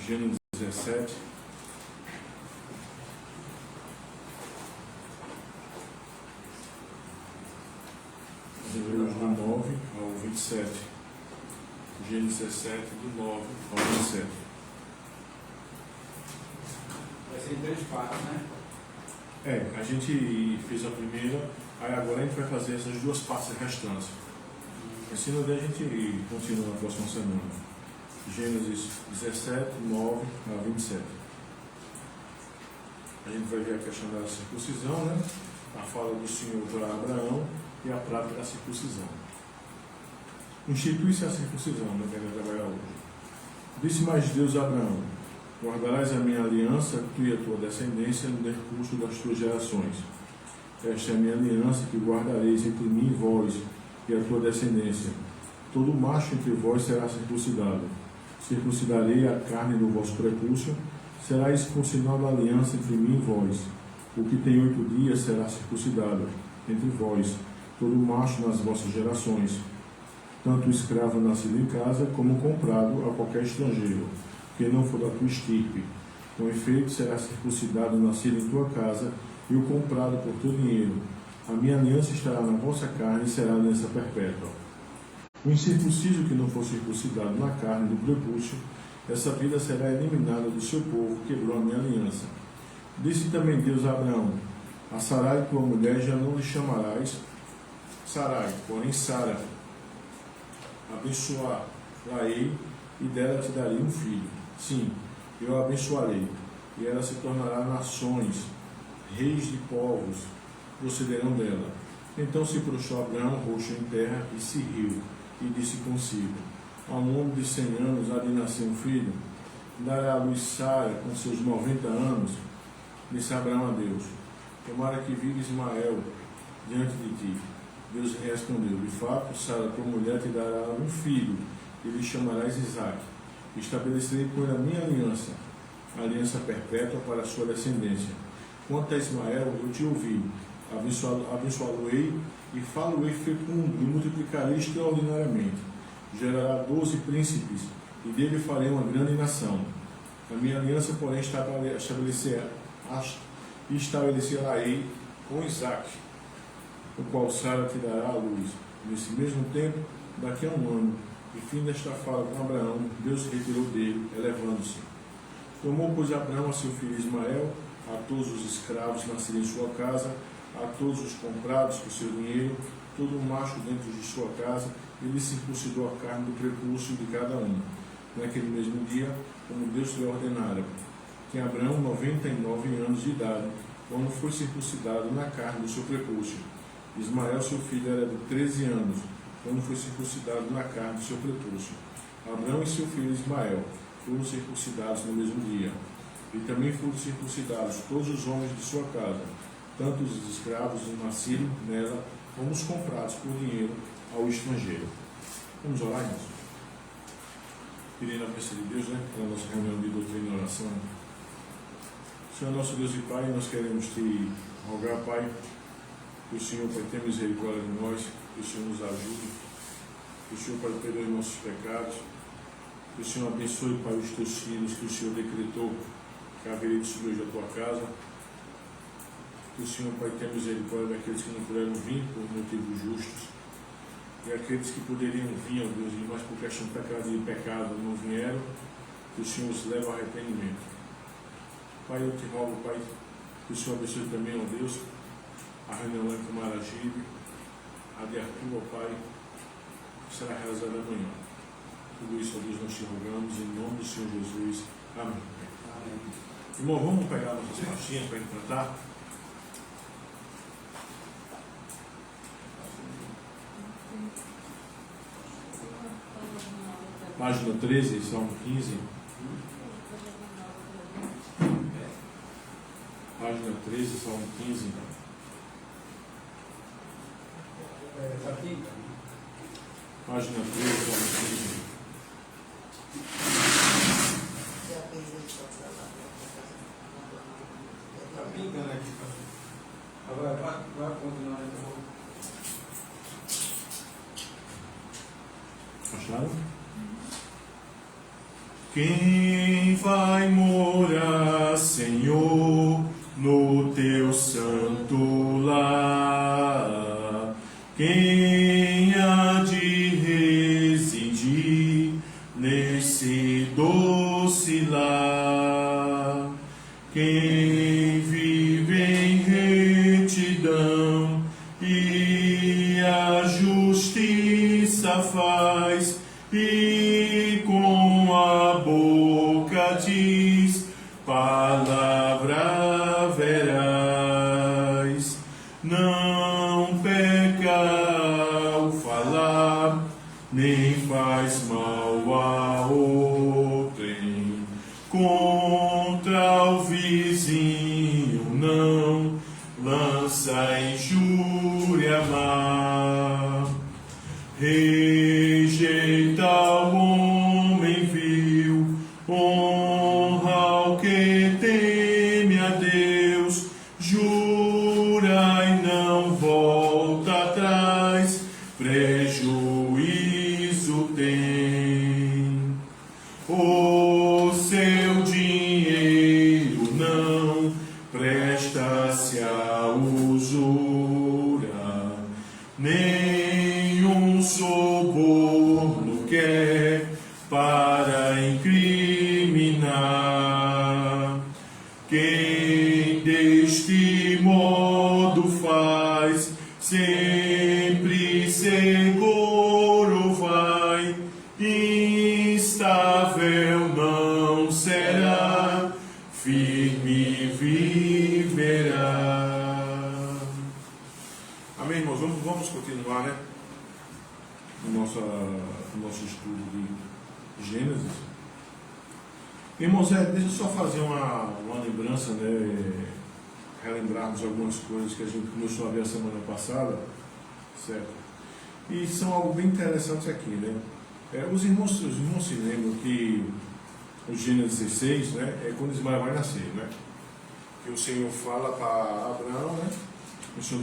Gênesis 17. Hebreus do 9 ao 27. Gênesis 17, do 9 ao 27. Vai ser em 3 partes, né? A gente fez a primeira, aí agora a gente vai fazer essas 2 partes restantes. Assim, daí a gente continua na próxima semana. Gênesis 17, 9 a 27. A gente vai ver a questão da circuncisão, né? A fala do Senhor para Abraão e a prática da circuncisão. Institui-se a circuncisão, né? Que a gente vai trabalhar hoje. Disse mais Deus a Abraão: guardarás a minha aliança, tu e a tua descendência, no decurso das tuas gerações. Esta é a minha aliança que guardareis entre mim e vós e a tua descendência. Todo macho entre vós será circuncidado. Circuncidarei a carne do vosso prepúcio, será isso por sinal da aliança entre mim e vós. O que tem 8 dias será circuncidado entre vós, todo macho nas vossas gerações, tanto o escravo nascido em casa, como comprado a qualquer estrangeiro, que não for da tua estirpe. Com efeito, será circuncidado o nascido em tua casa, e o comprado por teu dinheiro. A minha aliança estará na vossa carne, e será aliança perpétua. O incircunciso que não for circuncidado na carne do prepúcio, essa vida será eliminada do seu povo, quebrou a minha aliança. Disse também Deus a Abraão: a Sarai, tua mulher, já não lhe chamarás Sarai, porém Sara. Abençoar-la-ei, e dela te darei um filho. Sim, eu a abençoarei, e ela se tornará nações, reis de povos procederão dela. Então se prostrou Abraão rosto em terra e se riu, e disse consigo: ao longo de 100 anos há de nascer um filho, dará à luz Sara com seus 90 anos. Disse Abraão a Deus: tomara que viva Ismael diante de ti. Deus lhe respondeu: de fato, Sara, tua mulher, te dará um filho, e lhe chamarás Isaque. Estabelecerei com ele a minha aliança, a aliança perpétua para a sua descendência. Quanto a Ismael, eu te ouvi, abençoá-lo-ei e falo-ei fecundo, e multiplicarei extraordinariamente. Gerará 12 príncipes, e dele farei uma grande nação. A minha aliança, porém, estabelecerá-ei com Isaque, o qual Sara te dará à luz. Nesse mesmo tempo, daqui a um ano, e fim desta fala com Abraão, Deus se retirou dele, elevando-se. Tomou, pois, Abraão a seu filho Ismael, a todos os escravos nascidos em sua casa, a todos os comprados por seu dinheiro, todo macho dentro de sua casa, e lhe circuncidou a carne do prepúcio de cada um. Naquele mesmo dia, como Deus lhe ordenara. Tinha Abraão 99 anos de idade, quando foi circuncidado na carne do seu prepúcio. Ismael, seu filho, era de 13 anos, quando foi circuncidado na carne do seu prepúcio. Abraão e seu filho Ismael foram circuncidados no mesmo dia. E também foram circuncidados todos os homens de sua casa, tanto os escravos nascidos nela, como os comprados por dinheiro ao estrangeiro. Vamos orar, irmãos? Pedindo a presença de Deus, pela nossa reunião de doutrina e oração. Senhor nosso Deus e Pai, nós queremos te rogar, Pai, que o Senhor, Pai, tenha misericórdia de nós, que o Senhor nos ajude, que o Senhor, Pai, perdoe nossos pecados, que o Senhor abençoe, Pai, os teus filhos, que o Senhor decretou que haveria de subir hoje a tua casa, que o Senhor, Pai, tenha misericórdia daqueles que não puderam vir por motivos justos, e aqueles que poderiam vir, ó Deus, mas por questão de pecado não vieram, que o Senhor os leve ao arrependimento. Pai, eu te rogo, Pai, que o Senhor abençoe também, ó Deus, a reunião lá em Camaragibe, a de Arthur, ó Pai, que será realizada amanhã. Tudo isso, ó Deus, nós te rogamos, em nome do Senhor Jesus. Amém. Amém. Irmão, vamos pegar nossas pastinhas para implantar? Página 13, Salmo 15. Página 13, Salmo 15. Página 13, Salmo 15. Está pingando aqui. Agora vai continuar de novo. Acharam? Quem vai morar, Senhor, no teu santo lar? Quem há de residir nesse doce lar? Quem vive em retidão e a justiça faz, e com a boca diz, palavra veraz. Não peca ao falar, nem faz mal a outrem. Contra o vizinho não lança injúria má. Rejeita o homem vil, honra ao que teme a Deus, jura e não volta atrás, prejuízo tem. O seu dinheiro não presta-se a usura, nenhum suborno quer para incriminar. Quem deste modo faz, sempre seguro vai, instável não será, firme viverá. Amém, irmãos? Vamos continuar, né? No nosso estudo de Gênesis. Irmãos, deixa eu só fazer uma lembrança, né? Relembrarmos algumas coisas que a gente começou a ver a semana passada, certo? E são algo bem interessantes aqui, né? Os irmãos se lembram que o Gênesis 16, né? É quando Ismael vai nascer, né? Que o Senhor fala para Abraão, né? O Senhor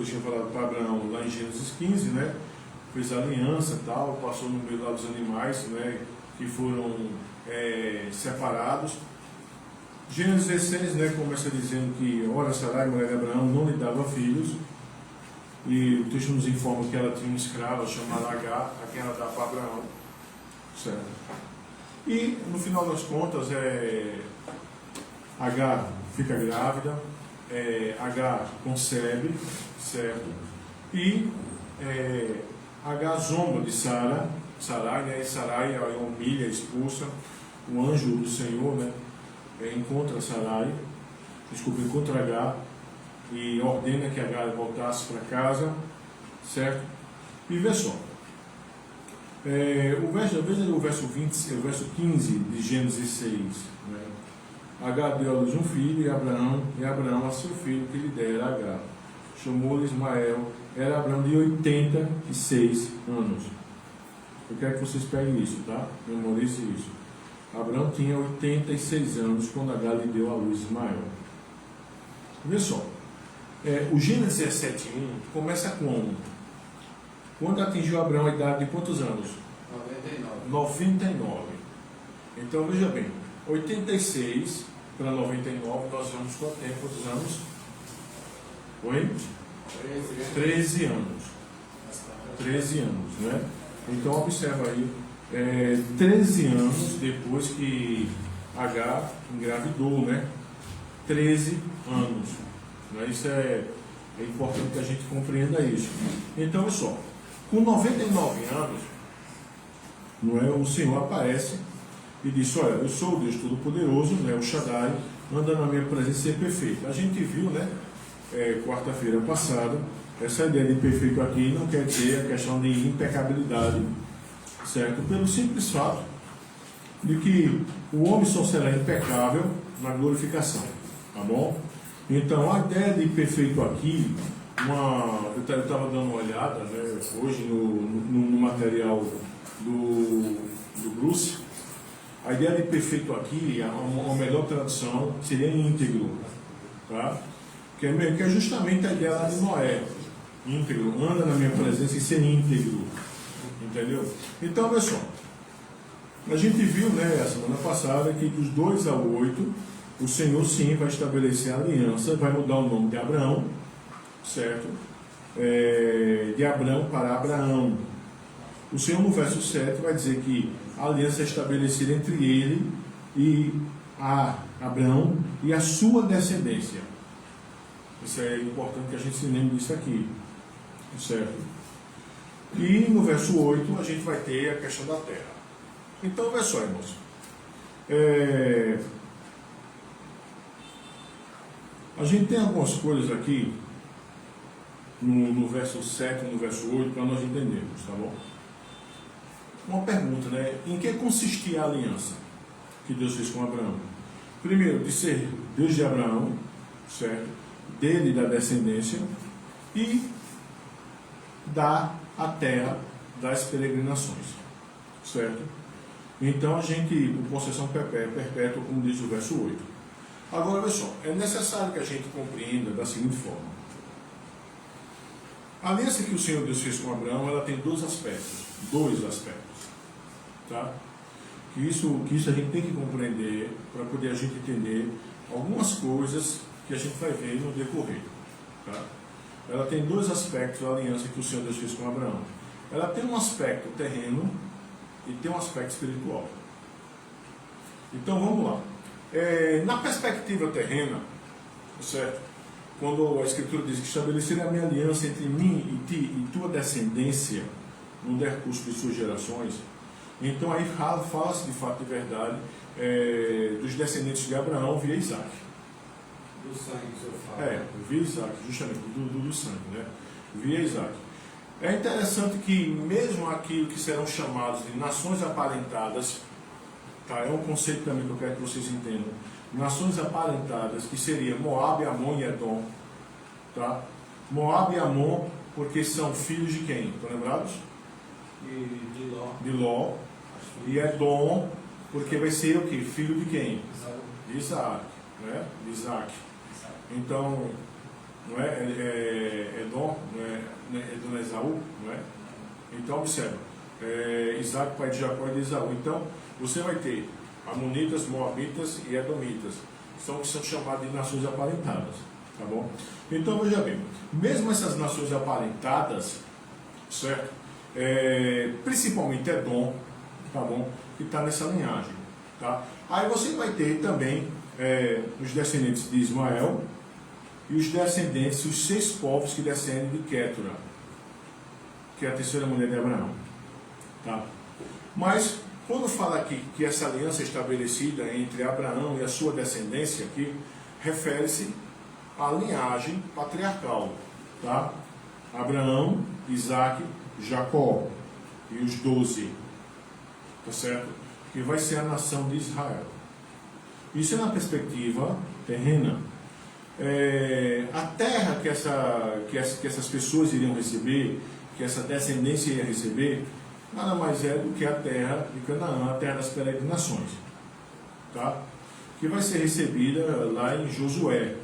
tinha falado para Abraão lá em Gênesis 15, né? Fez aliança e tal, passou no meio lá dos animais, né? Que foram separados. Gênesis 16, né? Começa dizendo que, ora, Sarai, mulher de Abraão, não lhe dava filhos. E o texto nos informa que ela tinha uma escrava chamada Agar, a quem ela dá para Abraão. Certo? E, no final das contas, Agar fica grávida, Agar concebe, certo? E Agar zomba de Sarai, né? E Sarai humilha, expulsa. O anjo do Senhor, né? Encontra Agar e ordena que Agar voltasse para casa, certo? E vê só. O verso 20, o verso 15 de Gênesis 6, né? Agar deu à luz um filho, e Abraão a seu filho que lhe dera Agar. Chamou-lhe Ismael. Era Abraão de 86 anos. Eu quero que vocês peguem isso, tá? Memorize isso. Abraão tinha 86 anos quando Agar lhe deu à luz Ismael. Vê só. O Gênesis 17:1 começa como? Quando atingiu Abraão a idade de quantos anos? 99. Então veja bem, 86 para 99, nós vamos quanto tempo? Quantos anos? Oi? 13 anos. 13 anos, né? Então observa aí, 13 anos depois que Agar engravidou, né? 13 anos. Né? Isso é importante que a gente compreenda isso. Então, olha só, com 99 anos, não é, o Senhor aparece e diz: olha, eu sou o Deus Todo-Poderoso, né, o Shaddai, anda na minha presença e é perfeito. A gente viu, né, quarta-feira passada, essa ideia de perfeito aqui não quer dizer a questão de impecabilidade, certo? Pelo simples fato de que o homem só será impecável na glorificação, tá bom? Então, a ideia de perfeito aqui, eu estava dando uma olhada, né, hoje no material do Bruce. A ideia de perfeito aqui, a melhor tradução seria íntegro, tá? Que é justamente a ideia lá de Noé, íntegro, anda na minha presença e ser íntegro, entendeu? Então, olha só, A gente viu, né, a semana passada, que dos 2 ao 8, o Senhor sim vai estabelecer a aliança, vai mudar o nome de Abraão, certo? De Abraão para Abraão. O Senhor no verso 7 vai dizer que a aliança é estabelecida entre ele e Abraão e a sua descendência. Isso é importante que a gente se lembre disso aqui, certo? E no verso 8 a gente vai ter a questão da terra. Então, olha só, irmãos. A gente tem algumas coisas aqui no verso 7 e no verso 8 para nós entendermos, tá bom? Uma pergunta, né? Em que consistia a aliança que Deus fez com Abraão? Primeiro, de ser Deus de Abraão, certo? Dele e da descendência, e dar a terra das peregrinações, certo? Então a gente, por possessão perpétua, como diz o verso 8. Agora, pessoal, é necessário que a gente compreenda da seguinte forma: a aliança que o Senhor Deus fez com Abraão, ela tem dois aspectos, tá? Que isso a gente tem que compreender para poder a gente entender algumas coisas que a gente vai ver no decorrer, tá? Ela tem dois aspectos, a aliança que o Senhor Deus fez com Abraão. Ela tem um aspecto terreno e tem um aspecto espiritual. Então vamos lá. Na perspectiva terrena, certo? Quando a Escritura diz que estabelecerei a minha aliança entre mim e ti e tua descendência no decurso de suas gerações, então aí fala-se de fato de verdade dos descendentes de Abraão via Isaac. Do sangue que o senhor fala. Via Isaac, justamente, do sangue, né? Via Isaac. É interessante que mesmo aquilo que serão chamados de nações aparentadas, tá? É um conceito também que eu quero que vocês entendam. Nações aparentadas, que seria Moab, Amon e Edom, tá? Moab e Amon, porque são filhos de quem? Estão lembrados? De Ló. De Ló. E Edom, porque vai ser o quê? Filho de quem? De Isaac, né? De Isaac. Então, não é Edom, não é Esaú, não é? Então, observa, Isaac, pai de Jacó e de Esaú. Então, você vai ter Amonitas, Moabitas e Edomitas, que são chamados de nações aparentadas, tá bom? Então, veja bem, mesmo essas nações aparentadas, certo? Principalmente Edom, tá bom? Que está nessa linhagem, tá? Aí você vai ter também os descendentes de Ismael e os descendentes, os 6 povos que descendem de Quétura, que é a terceira mulher de Abraão, tá? Mas quando fala aqui que essa aliança é estabelecida entre Abraão e a sua descendência aqui, refere-se à linhagem patriarcal, tá? Abraão, Isaac, Jacó e os 12, tá certo? Que vai ser a nação de Israel. Isso é na perspectiva terrena. A terra que essas pessoas iriam receber, que essa descendência iria receber, nada mais é do que a terra de Canaã, a terra das peregrinações, tá? Que vai ser recebida lá em Josué.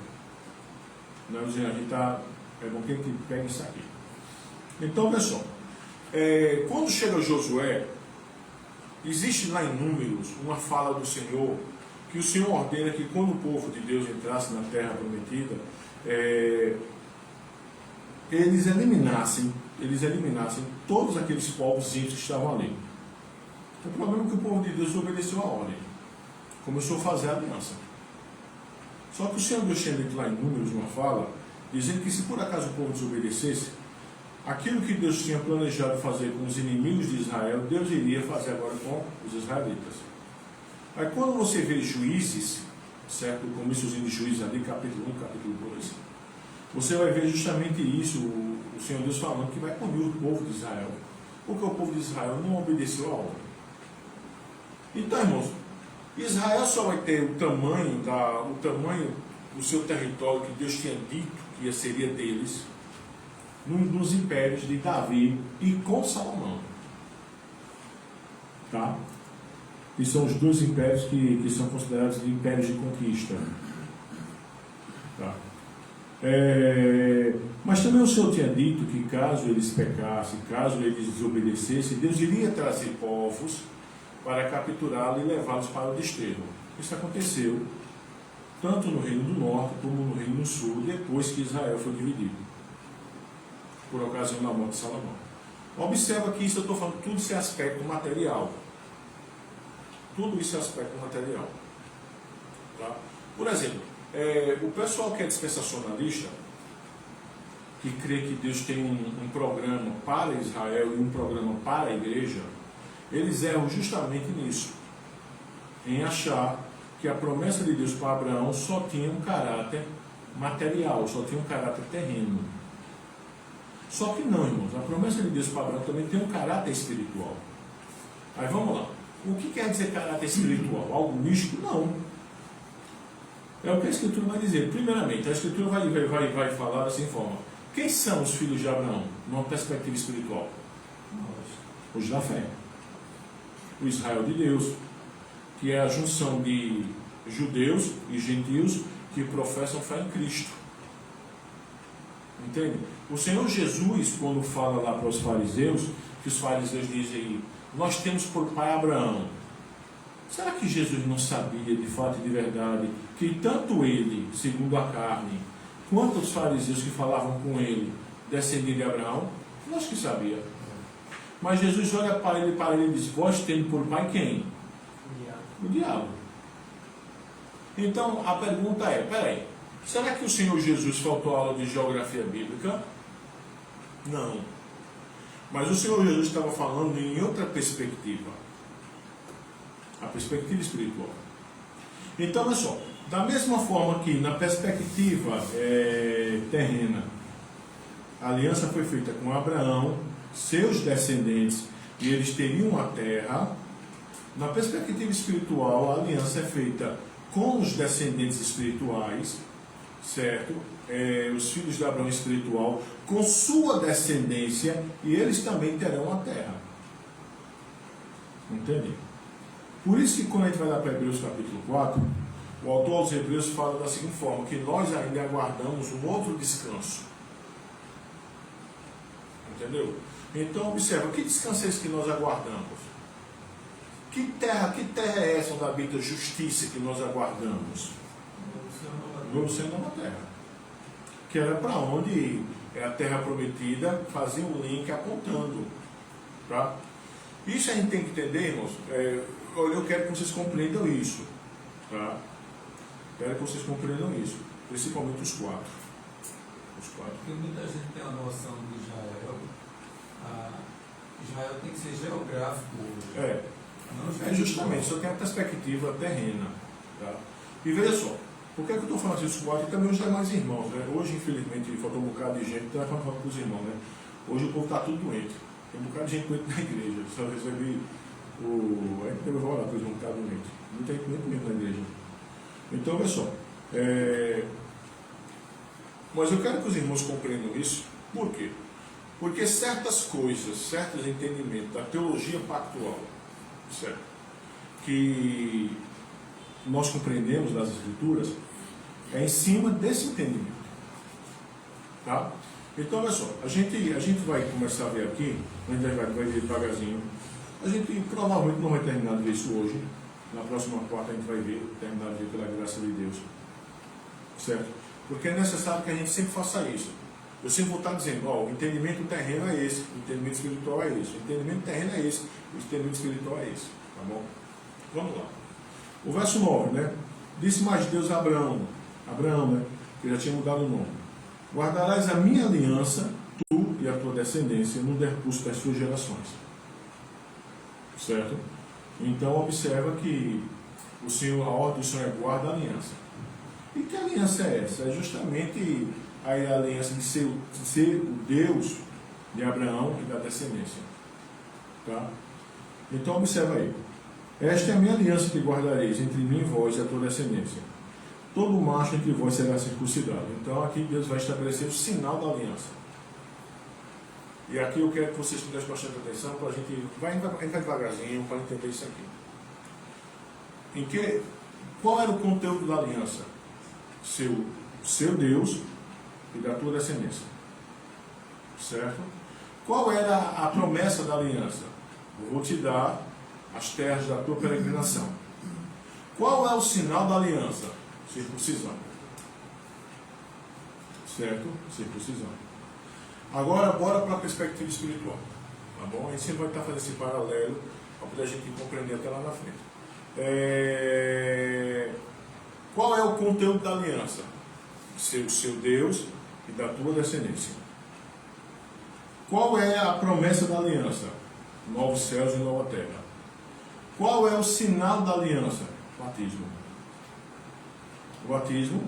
É bom que a gente pegue isso aqui. Então, pessoal, quando chega Josué, existe lá em Números uma fala do Senhor, que o Senhor ordena que quando o povo de Deus entrasse na terra prometida, eles eliminassem todos aqueles povos que estavam ali. O problema é que o povo de Deus obedeceu a ordem, começou a fazer a aliança. Só que o Senhor Deus tinha dito lá em Números uma fala, dizendo que se por acaso o povo desobedecesse, aquilo que Deus tinha planejado fazer com os inimigos de Israel, Deus iria fazer agora com os israelitas. Aí quando você vê Juízes, certo? O começozinho de Juízes ali, capítulo 1, capítulo 2, você vai ver justamente isso, o Senhor Deus falando que vai punir o povo de Israel, porque o povo de Israel não obedeceu a ordem. Então, irmãos, Israel só vai ter o tamanho do seu território que Deus tinha dito que seria deles, nos impérios de Davi e com Salomão, tá? Que são os dois impérios que são considerados de impérios de conquista, tá? Mas também o Senhor tinha dito que caso eles pecassem, caso eles desobedecessem, Deus iria trazer povos para capturá-los e levá-los para o desterro. Isso aconteceu tanto no Reino do Norte como no Reino do Sul, depois que Israel foi dividido, por ocasião da morte de Salomão. Observa que isso eu estou falando, tudo isso é aspecto material. Tudo isso é aspecto material. Tá? Por exemplo, o pessoal que é dispensacionalista, que crê que Deus tem um programa para Israel e um programa para a igreja, eles erram justamente nisso, em achar que a promessa de Deus para Abraão só tinha um caráter material, só tinha um caráter terreno. Só que não, irmãos, a promessa de Deus para Abraão também tem um caráter espiritual. Aí vamos lá. O que quer dizer caráter espiritual? Algo místico? Não. É o que a Escritura vai dizer. Primeiramente, a Escritura vai falar dessa forma. Quem são os filhos de Abraão, numa perspectiva espiritual? Os da fé. O Israel de Deus, que é a junção de judeus e gentios que professam fé em Cristo. Entende? O Senhor Jesus, quando fala lá para os fariseus, que os fariseus dizem, nós temos por pai Abraão. Será que Jesus não sabia, de fato e de verdade, que tanto ele, segundo a carne, quanto os fariseus que falavam com ele, descendiam de Abraão? Nós que sabia. Mas Jesus olha para ele e diz, vós tendo por pai quem? O diabo. Então a pergunta é, peraí, será que o Senhor Jesus faltou aula de geografia bíblica? Não. Mas o Senhor Jesus estava falando em outra perspectiva. A perspectiva espiritual. Então, olha só, da mesma forma que na perspectiva terrena, a aliança foi feita com Abraão, seus descendentes, e eles teriam a terra. Na perspectiva espiritual, a aliança é feita com os descendentes espirituais, certo? Os filhos de Abraão espiritual, com sua descendência, e eles também terão a terra. Entende? Por isso que quando a gente vai lá para Hebreus capítulo 4, o autor aos Hebreus fala da seguinte forma, que nós ainda aguardamos um outro descanso. Entendeu? Então observa, que descanso é esse que nós aguardamos? Que terra é essa onde habita a justiça que nós aguardamos? Novo céu e nova terra. Que era para onde a terra prometida fazia um link apontando. Tá? Isso a gente tem que entender, irmãos. Eu quero que vocês compreendam isso. Tá? Quero que vocês compreendam isso. Principalmente os quatro. Porque muita gente tem a noção de Israel. Israel tem que ser geográfico. Justamente, só tem a perspectiva terrena. Tá? E veja só, por que eu estou falando isso com e também os demais irmãos? Né? Hoje, infelizmente, faltou um bocado de gente, então falando com os irmãos. Né? Hoje o povo está tudo doente. Tem um bocado de gente doente na igreja. Só recebi a gente teve uma coisa um bocado doente. Muita gente doente mesmo na igreja. Então, olha só. Mas eu quero que os irmãos compreendam isso. Por quê? Porque certas coisas, certos entendimentos da teologia pactual, certo? Que nós compreendemos das Escrituras, é em cima desse entendimento. Tá? Então, olha só, a gente vai começar a ver aqui, a gente vai ver devagarzinho. A gente provavelmente não vai terminar de ver isso hoje. Na próxima quarta a gente vai ver, terminar de ver pela graça de Deus. Certo? Porque é necessário que a gente sempre faça isso. Eu sempre vou estar dizendo, o entendimento terreno é esse, o entendimento espiritual é esse, o entendimento terreno é esse, o entendimento espiritual é esse. Tá bom? Vamos lá. O verso 9, né? Disse mais Deus a Abraão, né? Que já tinha mudado o nome. Guardarás a minha aliança, tu e a tua descendência, no decurso das suas gerações. Certo? Então observa que a ordem do Senhor é guarda a aliança. E que aliança é essa? É justamente a aliança de ser o Deus de Abraão e da descendência. Tá? Então observa aí. Esta é a minha aliança que guardareis entre mim e vós e a tua descendência. Todo macho entre vós será circuncidado. Então aqui Deus vai estabelecer o sinal da aliança. E aqui eu quero que vocês prestem bastante atenção para a gente vai devagarzinho para entender isso aqui. Qual era o conteúdo da aliança? Seu Deus e da tua descendência. Certo? Qual era a promessa da aliança? Eu vou te dar as terras da tua peregrinação. Qual é o sinal da aliança? Circuncisão. Certo? Circuncisão. Agora, bora para a perspectiva espiritual. Tá bom? A gente sempre vai estar fazendo esse paralelo para poder a gente compreender até lá na frente. Qual é o conteúdo da aliança? Ser o seu Deus e da tua descendência. Qual é a promessa da aliança? Novos céus e nova terra. Qual é o sinal da aliança? Batismo. O batismo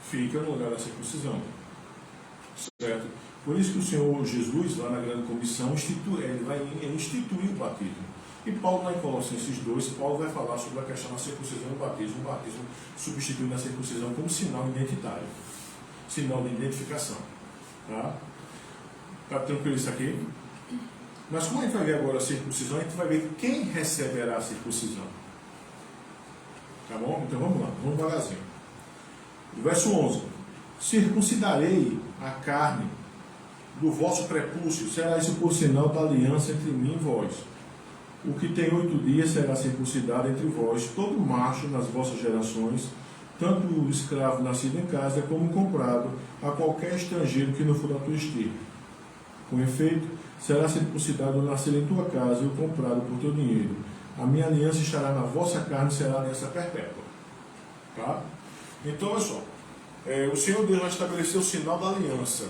fica no lugar da circuncisão. Certo? Por isso que o Senhor Jesus, lá na grande comissão, ele vai instituir o batismo. E Paulo, lá em Colossenses 2, Paulo vai falar sobre a questão da circuncisão e o batismo substituindo a circuncisão como sinal identitário, sinal de identificação. Tá tranquilo isso aqui? Mas como a gente vai ver agora a circuncisão, a gente vai ver quem receberá a circuncisão. Tá bom? Então vamos lá, vamos devagarzinho. Verso 11: circuncidarei a carne do vosso prepúcio, será isso por sinal da aliança entre mim e vós. O que tem 8 dias será circuncidado entre vós, todo macho nas vossas gerações, tanto o escravo nascido em casa como comprado a qualquer estrangeiro que não for da tua estirpe. Com efeito, será circuncidado o nascer em tua casa e o comprado por teu dinheiro. A minha aliança estará na vossa carne e será aliança perpétua. Tá? Então, olha só. O Senhor Deus vai estabelecer o sinal da aliança.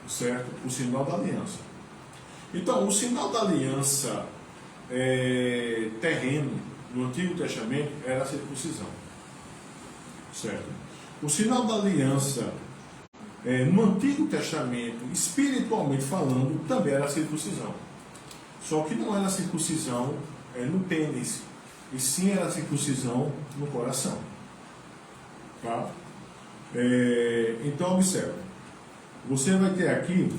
Certo? O sinal da aliança. Então, o sinal da aliança terreno no Antigo Testamento era a circuncisão. Certo? O sinal da aliança no Antigo Testamento, espiritualmente falando, também era a circuncisão. Só que não era a circuncisão no pênis, e sim era a circuncisão no coração. Tá? Então, observe. Você vai ter aqui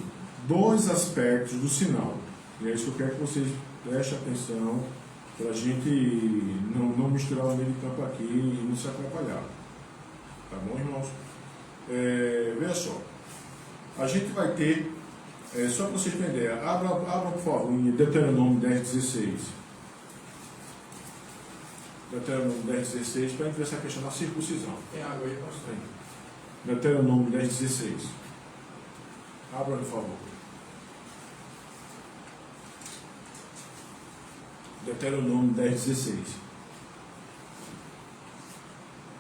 2 aspectos do sinal. E é isso que eu quero que vocês prestem atenção para a gente não misturar o meio de campo aqui e não se atrapalhar. Tá bom, irmãos? Veja só. A gente vai ter, só para vocês terem ideia, abra por favor em Deuteronômio 10:16. Deuteronômio 10:16, para a gente ver essa questão da circuncisão. Tem água aí, pastor? Deuteronômio 10:16. Abra, por favor. Deuteronômio 10:16.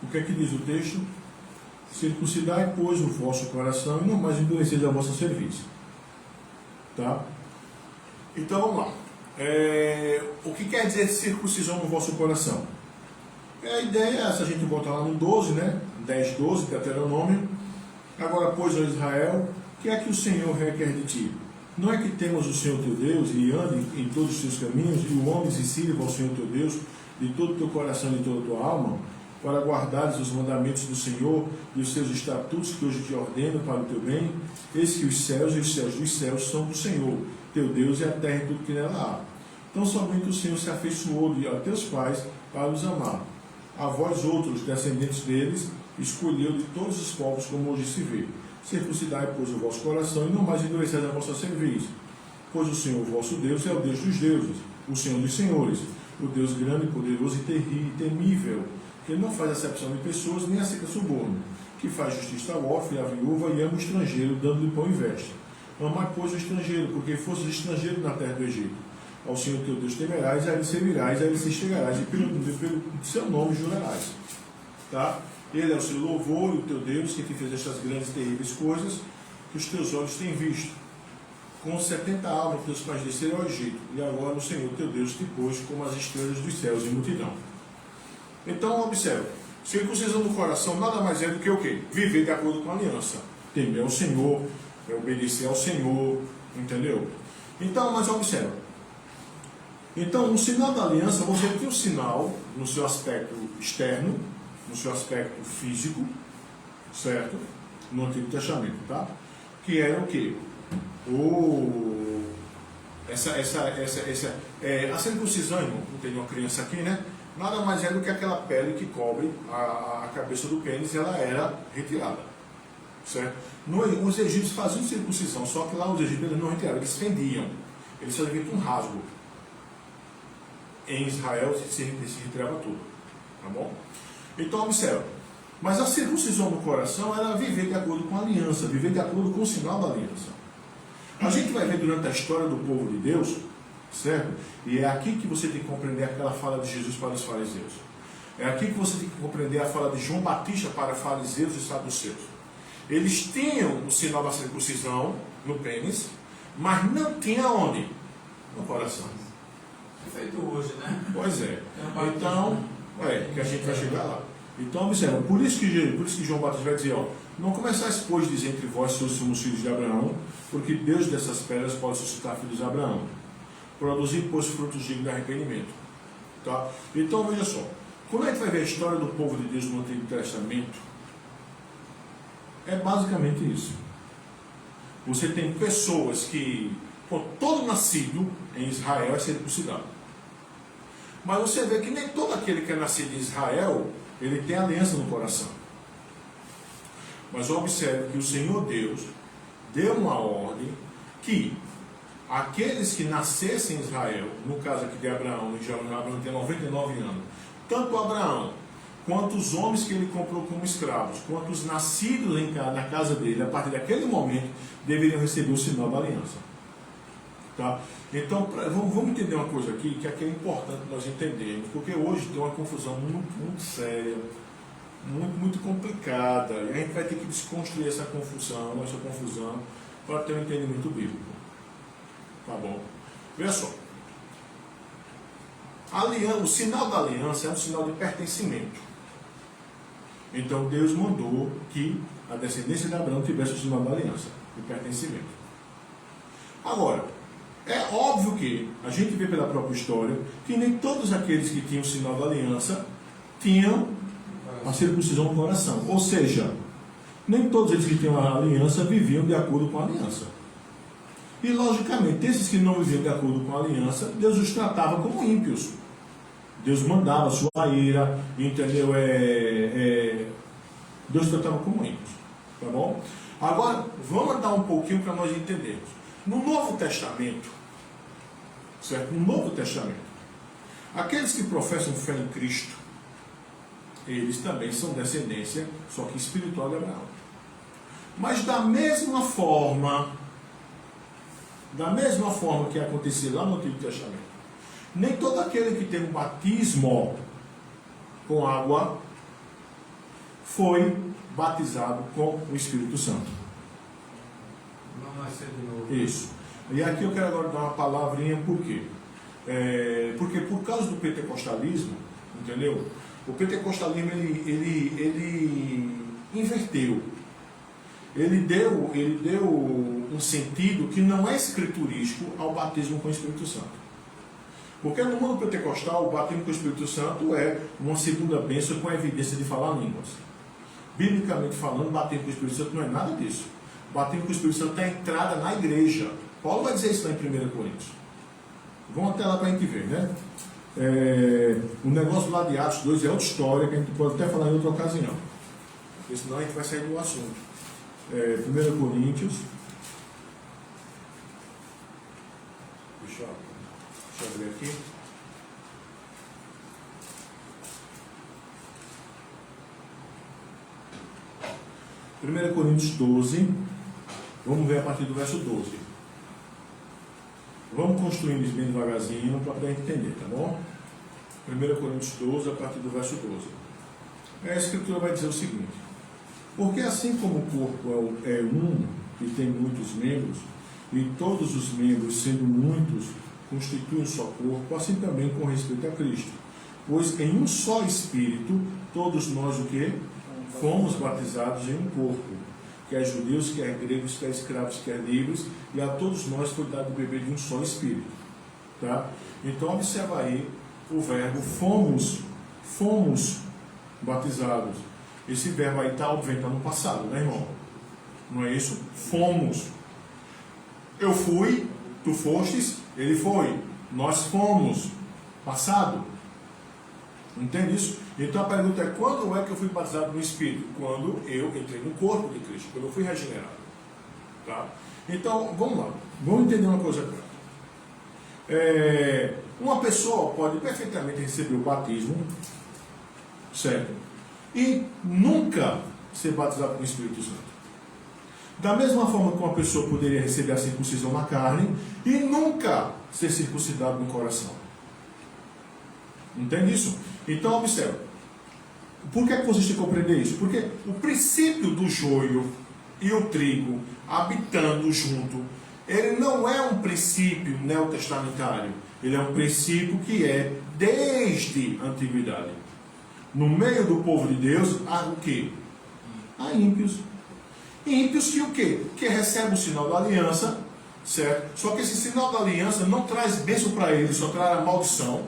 O que é que diz o texto? Circuncidai, pois, o vosso coração e não mais endureceis a vossa cerviz. Tá? Então vamos lá. O que quer dizer circuncisão no vosso coração? A ideia é essa, a gente botar lá no 12, né? 10:12, Deuteronômio. Agora, pois, ó Israel, o que é que o Senhor requer de ti? Não é que temas o Senhor teu Deus e ande em todos os seus caminhos e o homem se sirva ao Senhor teu Deus de todo o teu coração e de toda a tua alma, para guardares os mandamentos do Senhor e os seus estatutos que hoje te ordeno para o teu bem? Eis que os céus e os céus dos céus são do Senhor, teu Deus, e a terra e tudo que nela há. Então somente o Senhor se afeiçoou a teus pais para os amar. A vós outros, descendentes deles, escolheu de todos os povos, como hoje se vê. Circuncidai, pois, o vosso coração, e não mais endureceis a vossa cerviz. Pois o Senhor, vosso Deus, é o Deus dos deuses, o Senhor dos senhores, o Deus grande, poderoso e temível, que não faz acepção de pessoas, nem aceita suborno, que faz justiça ao órfão e à viúva, e ama o estrangeiro, dando-lhe pão e veste. Amai, pois, o estrangeiro, porque fostes estrangeiro na terra do Egito. Ao Senhor teu Deus temerás, a ele servirás, a ele se chegarás, e pelo seu nome jurarás. Tá? Ele é o seu louvor e o teu Deus, que te fez estas grandes e terríveis coisas que os teus olhos têm visto. Com 70 almas teus pais desceram ao Egito, e agora o Senhor teu Deus te pôs como as estrelas dos céus em multidão. Então, observe, circuncisão do coração nada mais é do que o quê? Viver de acordo com a aliança. Temer ao Senhor, obedecer ao Senhor, entendeu? Então, mas observe. Então, no sinal da aliança, você tem um sinal no seu aspecto externo, no seu aspecto físico, certo? No Antigo Testamento, tá? Que era o quê? A circuncisão, irmão, não tem uma criança aqui, né? Nada mais é do que aquela pele que cobre a cabeça do pênis, ela era retirada, certo? Os egípcios faziam circuncisão, só que lá os egípcios não retiravam, eles fendiam, eles faziam um rasgo, em Israel se retirava tudo. Tá bom? Então, observa. Mas a circuncisão do coração era viver de acordo com a aliança, viver de acordo com o sinal da aliança. A gente vai ver durante a história do povo de Deus, certo? E é aqui que você tem que compreender aquela fala de Jesus para os fariseus. É aqui que você tem que compreender a fala de João Batista para fariseus e saduceus. Eles tinham o sinal da circuncisão no pênis, mas não tinha onde? No coração. É feito hoje, né? Pois é. Então, que a gente vai chegar lá. Então, observa, por isso que João Batista vai dizer, ó, não começais, pois, dizer entre vós se somos filhos de Abraão, porque Deus dessas pedras pode suscitar filhos de Abraão. Produzir, pois, frutos dignos de arrependimento. Tá? Então, veja só, quando a gente vai ver a história do povo de Deus no Antigo Testamento, é basicamente isso. Você tem pessoas que, todo nascido em Israel é circuncidado. Mas você vê que nem todo aquele que é nascido em Israel, ele tem aliança no coração. Mas observe que o Senhor Deus deu uma ordem que aqueles que nascessem em Israel, no caso aqui de Abraão, Abraão tem 99 anos, tanto Abraão, quanto os homens que ele comprou como escravos, quanto os nascidos na casa dele, a partir daquele momento, deveriam receber o sinal da aliança. Tá? Então, vamos entender uma coisa aqui, que aqui é importante nós entendermos, porque hoje tem uma confusão muito séria, muito complicada, e a gente vai ter que desconstruir essa confusão, para ter um entendimento bíblico. Tá bom? Veja só. O sinal da aliança é um sinal de pertencimento. Então Deus mandou que a descendência de Abraão tivesse o sinal da aliança, de pertencimento. Agora, é óbvio que a gente vê pela própria história que nem todos aqueles que tinham o sinal da aliança tinham a circuncisão no coração. Ou seja, nem todos eles que tinham a aliança viviam de acordo com a aliança. E logicamente, esses que não viviam de acordo com a aliança, Deus os tratava como ímpios. Deus mandava sua ira, entendeu? Deus tratava como ímpios. Tá bom? Agora, vamos andar um pouquinho para nós entendermos. No Novo Testamento, certo? No Novo Testamento, aqueles que professam fé em Cristo, eles também são descendência, só que espiritual de Abraão. Mas da mesma forma que acontecia lá no Antigo Testamento, nem todo aquele que tem um batismo com água foi batizado com o Espírito Santo. Não nascer de novo. Isso. E aqui eu quero agora dar uma palavrinha, por quê? Porque por causa do pentecostalismo, entendeu? O pentecostalismo ele inverteu. Ele deu um sentido que não é escriturístico ao batismo com o Espírito Santo. Porque no mundo pentecostal, o batismo com o Espírito Santo é uma segunda bênção com a evidência de falar línguas. Biblicamente falando, batismo com o Espírito Santo não é nada disso. O batismo com o Espírito Santo é a entrada na igreja. Paulo vai dizer isso lá em 1 Coríntios. Vamos até lá para a gente ver, né? O negócio lá de Atos 2 é outra história, que a gente pode até falar em outra ocasião. Porque senão a gente vai sair do assunto. 1 Coríntios. Deixa eu abrir aqui. Primeira Coríntios 12. Vamos ver a partir do verso 12. Vamos construindo isso bem devagarzinho para a gente entender, tá bom? 1 Coríntios 12, a partir do verso 12. A Escritura vai dizer o seguinte: porque assim como o corpo é um e tem muitos membros, e todos os membros, sendo muitos, constituem um só corpo, assim também com respeito a Cristo. Pois em um só Espírito, todos nós o quê? Fomos batizados em um corpo, quer judeus, quer gregos, quer escravos, quer livres, e a todos nós foi dado beber de um só Espírito. Tá? Então observa aí o verbo fomos batizados. Esse verbo aí está obviamente no passado, né, irmão? Não é isso? Fomos. Eu fui, tu fostes, ele foi. Nós fomos. Passado. Entende isso? Então a pergunta é: quando é que eu fui batizado no Espírito? Quando eu entrei no corpo de Cristo, quando eu fui regenerado. Tá? Então, vamos lá. Vamos entender uma coisa aqui. Uma pessoa pode perfeitamente receber o batismo, certo? E nunca ser batizado com o Espírito Santo. Da mesma forma que uma pessoa poderia receber a circuncisão na carne e nunca ser circuncidado no coração. Entende isso? Então, observe. Por que é que vocês têm que compreender isso? Porque o princípio do joio e o trigo habitando junto, ele não é um princípio neotestamentário. Ele é um princípio que é desde a antiguidade. No meio do povo de Deus, há o quê? Há ímpios. Ímpios que o quê? Que recebem o sinal da aliança, certo? Só que esse sinal da aliança não traz bênção para eles, só traz a maldição.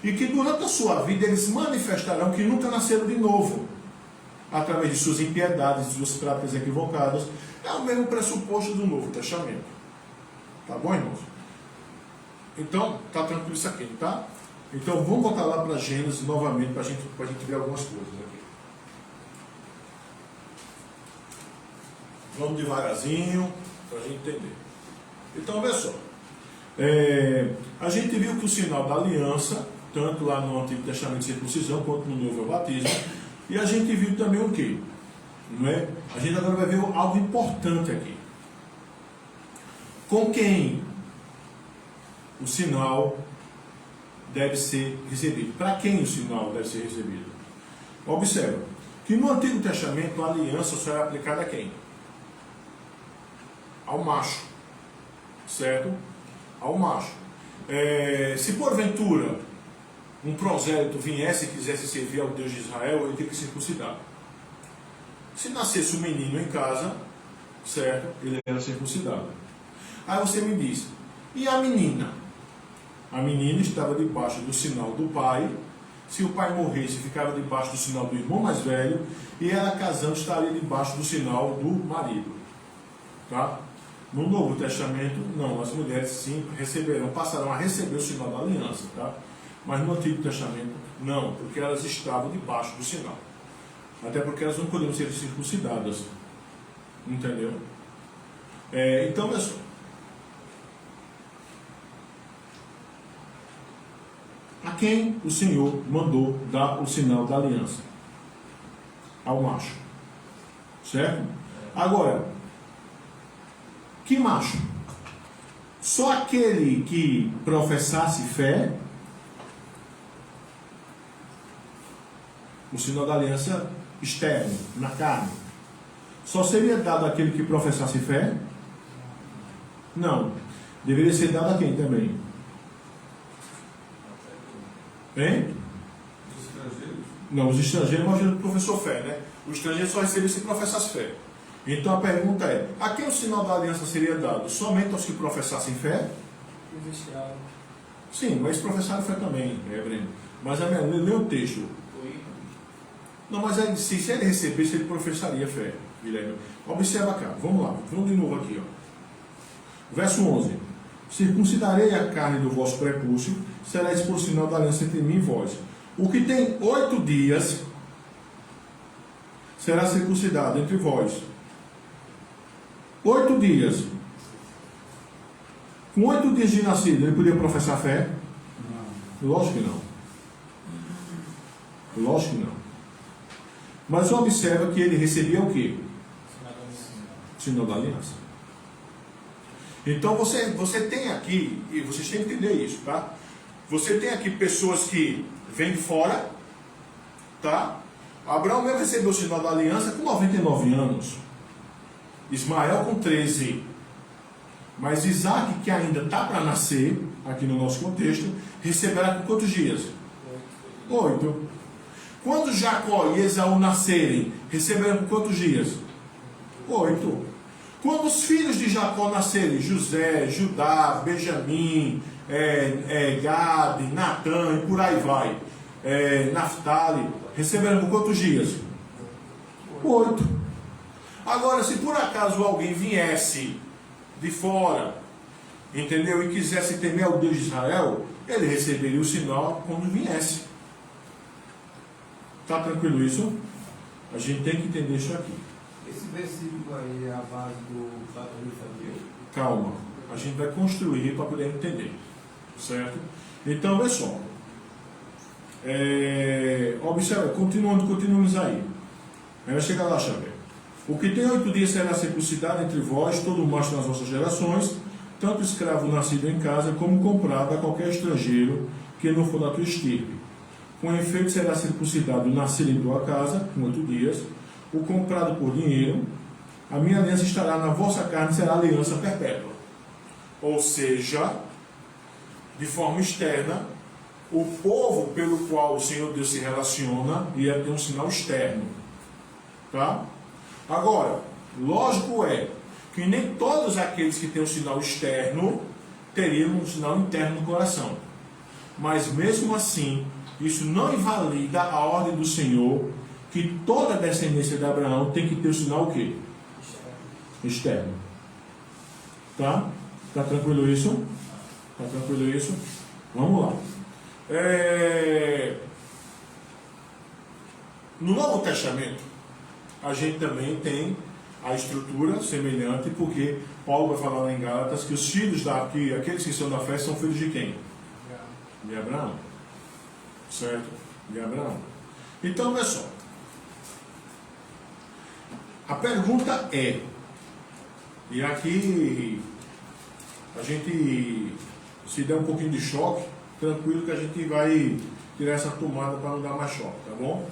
E que durante a sua vida eles manifestarão que nunca nasceram de novo. Através de suas impiedades, de suas práticas equivocadas. É o mesmo pressuposto do Novo Testamento. Tá bom, irmãos? Então, tá tranquilo isso aqui, tá? Então, vamos voltar lá para Gênesis novamente, para a gente ver algumas coisas aqui. Vamos devagarzinho, para a gente entender. Então, olha só. A gente viu que o sinal da aliança, tanto lá no Antigo Testamento de circuncisão, quanto no Novo é o batismo. E a gente viu também o quê? Não é? A gente agora vai ver algo importante aqui. Com quem o sinal deve ser recebido? Para quem o sinal deve ser recebido? Observa que no Antigo Testamento a aliança só era aplicada a quem? Ao macho. Certo? Ao macho. Se porventura um prosélito viesse e quisesse servir ao Deus de Israel, ele teria que circuncidar. Se nascesse um menino em casa, certo? Ele era circuncidado. Aí você me diz, e a menina? A menina estava debaixo do sinal do pai. Se o pai morresse, ficava debaixo do sinal do irmão mais velho. E ela casando estaria debaixo do sinal do marido. Tá? No Novo Testamento, não. As mulheres sim passarão a receber o sinal da aliança. Tá? Mas no Antigo Testamento, não. Porque elas estavam debaixo do sinal. Até porque elas não podiam ser circuncidadas. Entendeu? Então, olha só. A quem o Senhor mandou dar o sinal da aliança? Ao macho. Certo? Agora, que macho? Só aquele que professasse fé. O sinal da aliança externo, na carne. Só seria dado àquele que professasse fé? Não. Deveria ser dado a quem também? Hein? Os estrangeiros? Não, os estrangeiros imaginam o professor fé, né? O estrangeiro só recebia se professasse fé. Então a pergunta é, a quem o sinal da aliança seria dado? Somente aos que professassem fé? Os escravos. Sim, mas professaram fé também, Breno. Mas lê o texto. Não, mas aí, se ele recebesse, ele professaria fé, Guilherme. Observa cá, vamos lá, vamos de novo aqui, ó. Verso 11. Circuncidarei a carne do vosso prepúcio, será isso por sinal da aliança entre mim e vós. O que tem 8 dias será circuncidado entre vós. 8 dias. Com 8 dias de nascido, ele podia professar fé? Não. Lógico que não. Lógico que não. Mas observa que ele recebia o quê? Sinal da aliança. Então você tem aqui, e vocês têm que entender isso, tá? Você tem aqui pessoas que vêm de fora, tá? Abraão mesmo recebeu o sinal da aliança com 99 anos. Ismael com 13. Mas Isaac, que ainda está para nascer, aqui no nosso contexto, receberá com quantos dias? 8. Quando Jacó e Esaú nascerem, receberão com quantos dias? 8. Quando os filhos de Jacó nascerem, José, Judá, Benjamim, Gade, Natã e por aí vai, Naftali, receberão com quantos dias? 8. Agora, se por acaso alguém viesse de fora, entendeu? E quisesse temer ao Deus de Israel, ele receberia o sinal quando viesse. Está tranquilo isso? A gente tem que entender isso aqui. Esse versículo aí é a base do batalha de Fabiano. Calma. A gente vai construir para poder entender. Certo? Então, vê só. Observa, continuamos aí. Aí vai chegar lá, Xavier. O que tem 8 dias será circuncidado entre vós, todo macho nas vossas gerações, tanto escravo nascido em casa, como comprado a qualquer estrangeiro que não for da tua estirpe. Com efeito será circuncidado o nascido em tua casa, com 8 dias, o comprado por dinheiro. A minha aliança estará na vossa carne, será aliança perpétua. Ou seja, de forma externa, o povo pelo qual o Senhor Deus se relaciona ia ter um sinal externo. Tá? Agora, lógico é que nem todos aqueles que têm um sinal externo teriam um sinal interno no coração. Mas mesmo assim, isso não invalida a ordem do Senhor que toda a descendência de Abraão tem que ter o sinal o quê? Externo. Tá? Tá tranquilo isso? Tá tranquilo isso? Vamos lá. No Novo Testamento, a gente também tem a estrutura semelhante, porque Paulo vai falar lá em Gálatas que os filhos aqueles que são da fé são filhos de quem? De Abraão. Certo? De Abraão. Então, olha só. A pergunta é, e aqui a gente, se der um pouquinho de choque, tranquilo que a gente vai tirar essa tomada para não dar mais choque, tá bom?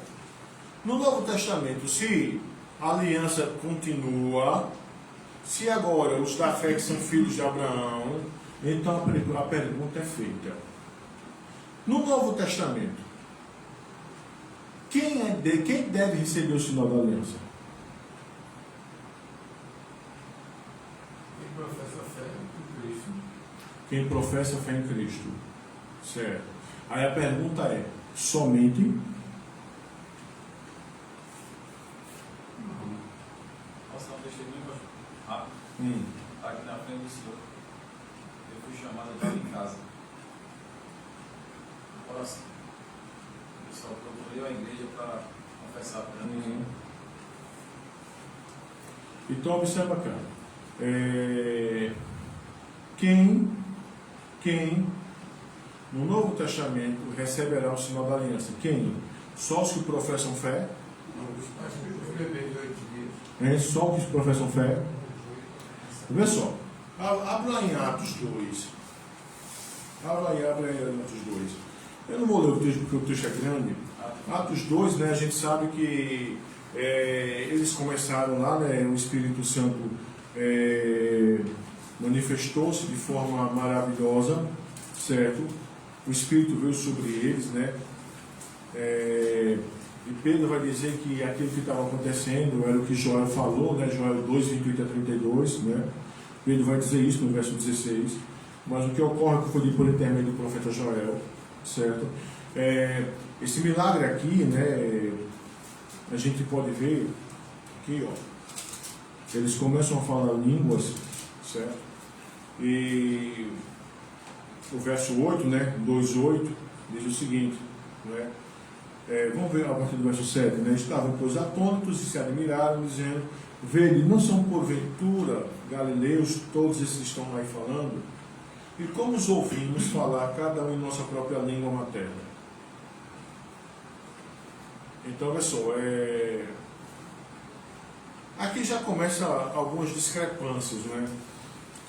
No Novo Testamento, se a aliança continua, se agora os da fé que são filhos de Abraão, então a pergunta é feita. No Novo Testamento, quem deve receber o sinal da aliança? Quem professa fé em Cristo. Certo. Aí a pergunta é, somente? Posso dar um testemunho rápido? Aqui na frente do Senhor. Eu fui chamado de em casa. Próximo. Eu só procurei a igreja para confessar para mim. Então observa, cara. Quem no Novo Testamento receberá o sinal da aliança? Quem? Só os que professam fé? Só os que professam fé? Vê só. Abra em Atos 2. Abra em Atos 2. Eu não vou ler o texto porque o texto é grande. Atos 2, né, a gente sabe que eles começaram lá, né, o Espírito Santo manifestou-se de forma maravilhosa, certo? O Espírito veio sobre eles, né? E Pedro vai dizer que aquilo que estava acontecendo era o que Joel falou, né? Joel 2, 28 a 32, né? Pedro vai dizer isso no verso 16. Mas o que ocorre que foi dito por intermédio do profeta Joel, certo? Esse milagre aqui, né? A gente pode ver aqui, ó. Eles começam a falar línguas, certo? E o verso 8, né? 2:8 diz o seguinte, né? Vamos ver a partir do verso 7, né? Estavam, pois, atônitos e se admiraram, dizendo: vede, não são porventura galileus todos esses que estão aí falando? E como os ouvimos falar, cada um em nossa própria língua materna? Então, olha só, aqui já começa algumas discrepâncias, né?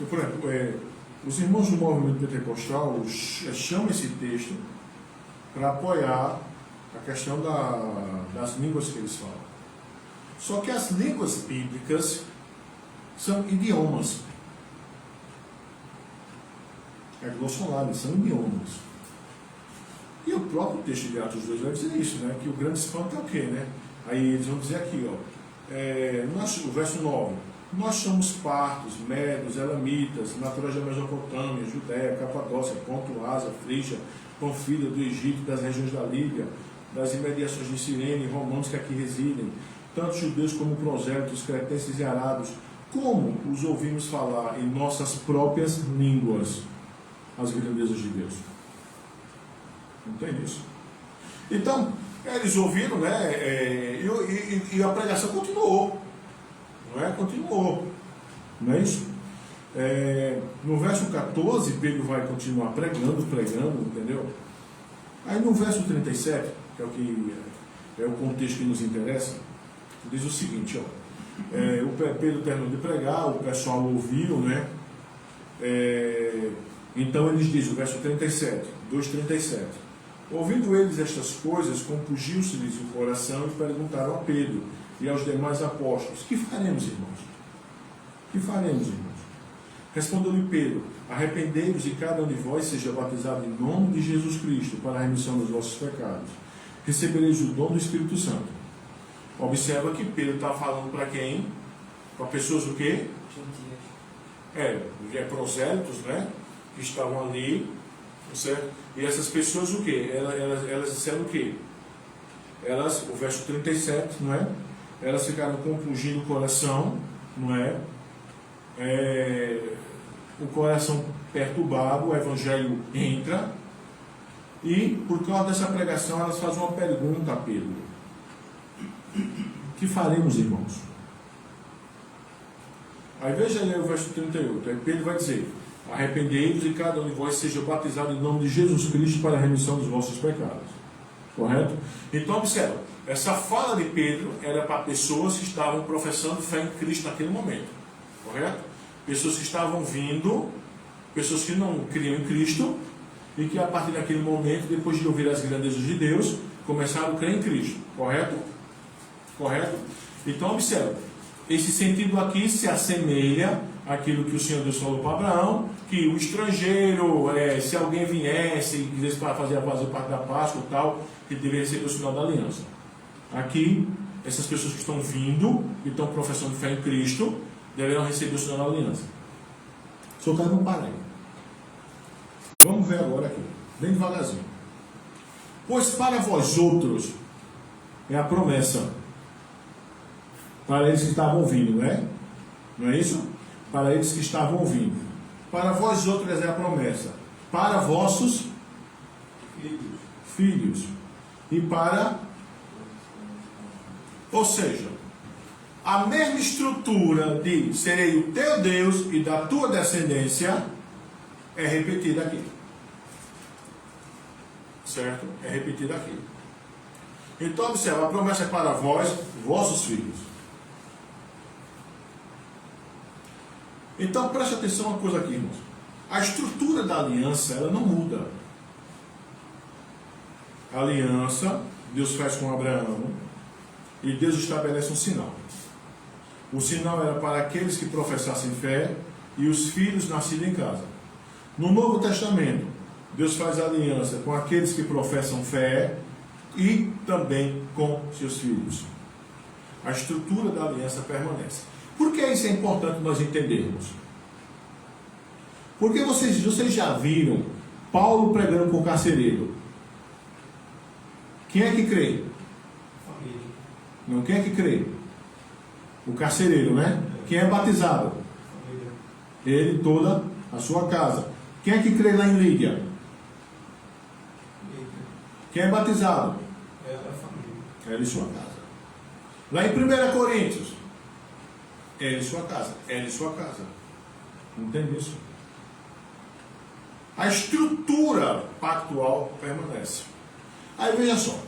Então, por exemplo, os irmãos do movimento pentecostal chamam esse texto para apoiar a questão das línguas que eles falam. Só que as línguas bíblicas são idiomas. Glossolares, são idiomas. E o próprio texto de Atos 2 vai dizer isso, né? Que o grande espanto é o quê, né? Aí eles vão dizer aqui, ó, o verso 9: nós somos partos, medos, elamitas, naturais da Mesopotâmia, Judéia, Capadócia, Ponto, Ásia, Frígia, Panfilha, do Egito, das regiões da Líbia, das imediações de Cirene, romanos que aqui residem, tanto judeus como prosélitos, cretenses e arábios, como os ouvimos falar em nossas próprias línguas as grandezas de Deus. Entende isso? Então, eles ouviram, né? E a pregação continuou. Não é? Continuou. Não é isso? No verso 14, Pedro vai continuar pregando, entendeu? Aí no verso 37, que é o contexto que nos interessa, diz o seguinte, o Pedro terminou de pregar, o pessoal ouviu, né? Então eles dizem, o verso 37, 2:37, ouvindo eles estas coisas, compungiu-se-lhes o coração e perguntaram a Pedro e aos demais apóstolos: que faremos, irmãos? Que faremos, irmãos? Respondeu-lhe Pedro: arrependei-vos e cada um de vós seja batizado em nome de Jesus Cristo para a remissão dos vossos pecados. Recebereis o dom do Espírito Santo. Observa que Pedro está falando para quem? Para pessoas o quê? Prosélitos, né? Que estavam ali, certo? E essas pessoas o quê? Elas disseram o quê? O verso 37, não é? Elas ficaram compungindo o coração, não é? O coração perturbado, o evangelho entra, e por causa dessa pregação elas fazem uma pergunta a Pedro: que faremos, irmãos? Aí veja aí o verso 38, aí Pedro vai dizer: arrependei-vos e cada um de vós seja batizado em nome de Jesus Cristo para a remissão dos vossos pecados. Correto? Então observa, essa fala de Pedro era para pessoas que estavam professando fé em Cristo naquele momento. Correto? Pessoas que estavam vindo, pessoas que não criam em Cristo, e que a partir daquele momento, depois de ouvir as grandezas de Deus, começaram a crer em Cristo. Correto? Correto? Então observa, esse sentido aqui se assemelha àquilo que o Senhor Deus falou para Abraão, que o estrangeiro, se alguém viesse e quisesse fazer parte da Páscoa e tal, que deveria ser o sinal da aliança. Aqui, essas pessoas que estão vindo, que estão professando fé em Cristo, deverão receber o sinal da aliança. Só quero não parar aí. Vamos ver agora aqui, bem devagarzinho. Pois para vós outros é a promessa. Para eles que estavam ouvindo, não é? Não é isso? Para eles que estavam ouvindo. Para vós outros é a promessa. Para vossos filhos. E para... Ou seja, a mesma estrutura de serei o teu Deus e da tua descendência é repetida aqui. Certo? É repetida aqui. Então, observa, a promessa é para vós, vossos filhos. Então, preste atenção a uma coisa aqui, irmãos. A estrutura da aliança, ela não muda. A aliança, Deus faz com Abraão, e Deus estabelece um sinal. O sinal era para aqueles que professassem fé e os filhos nascidos em casa. No Novo Testamento, Deus faz aliança com aqueles que professam fé e também com seus filhos. A estrutura da aliança permanece. Por que isso é importante nós entendermos? Porque vocês já viram Paulo pregando com o carcereiro. Quem é que crê? Família. Não, quem é que crê? O carcereiro, né? Quem é batizado? Família. Ele e toda a sua casa. Quem é que crê lá em Lídia? Quem é batizado? Ela é a família. Ela e sua casa. Lá em 1 Coríntios, ela e sua casa. Ela e sua casa. Entende isso? A estrutura pactual permanece. Aí veja só.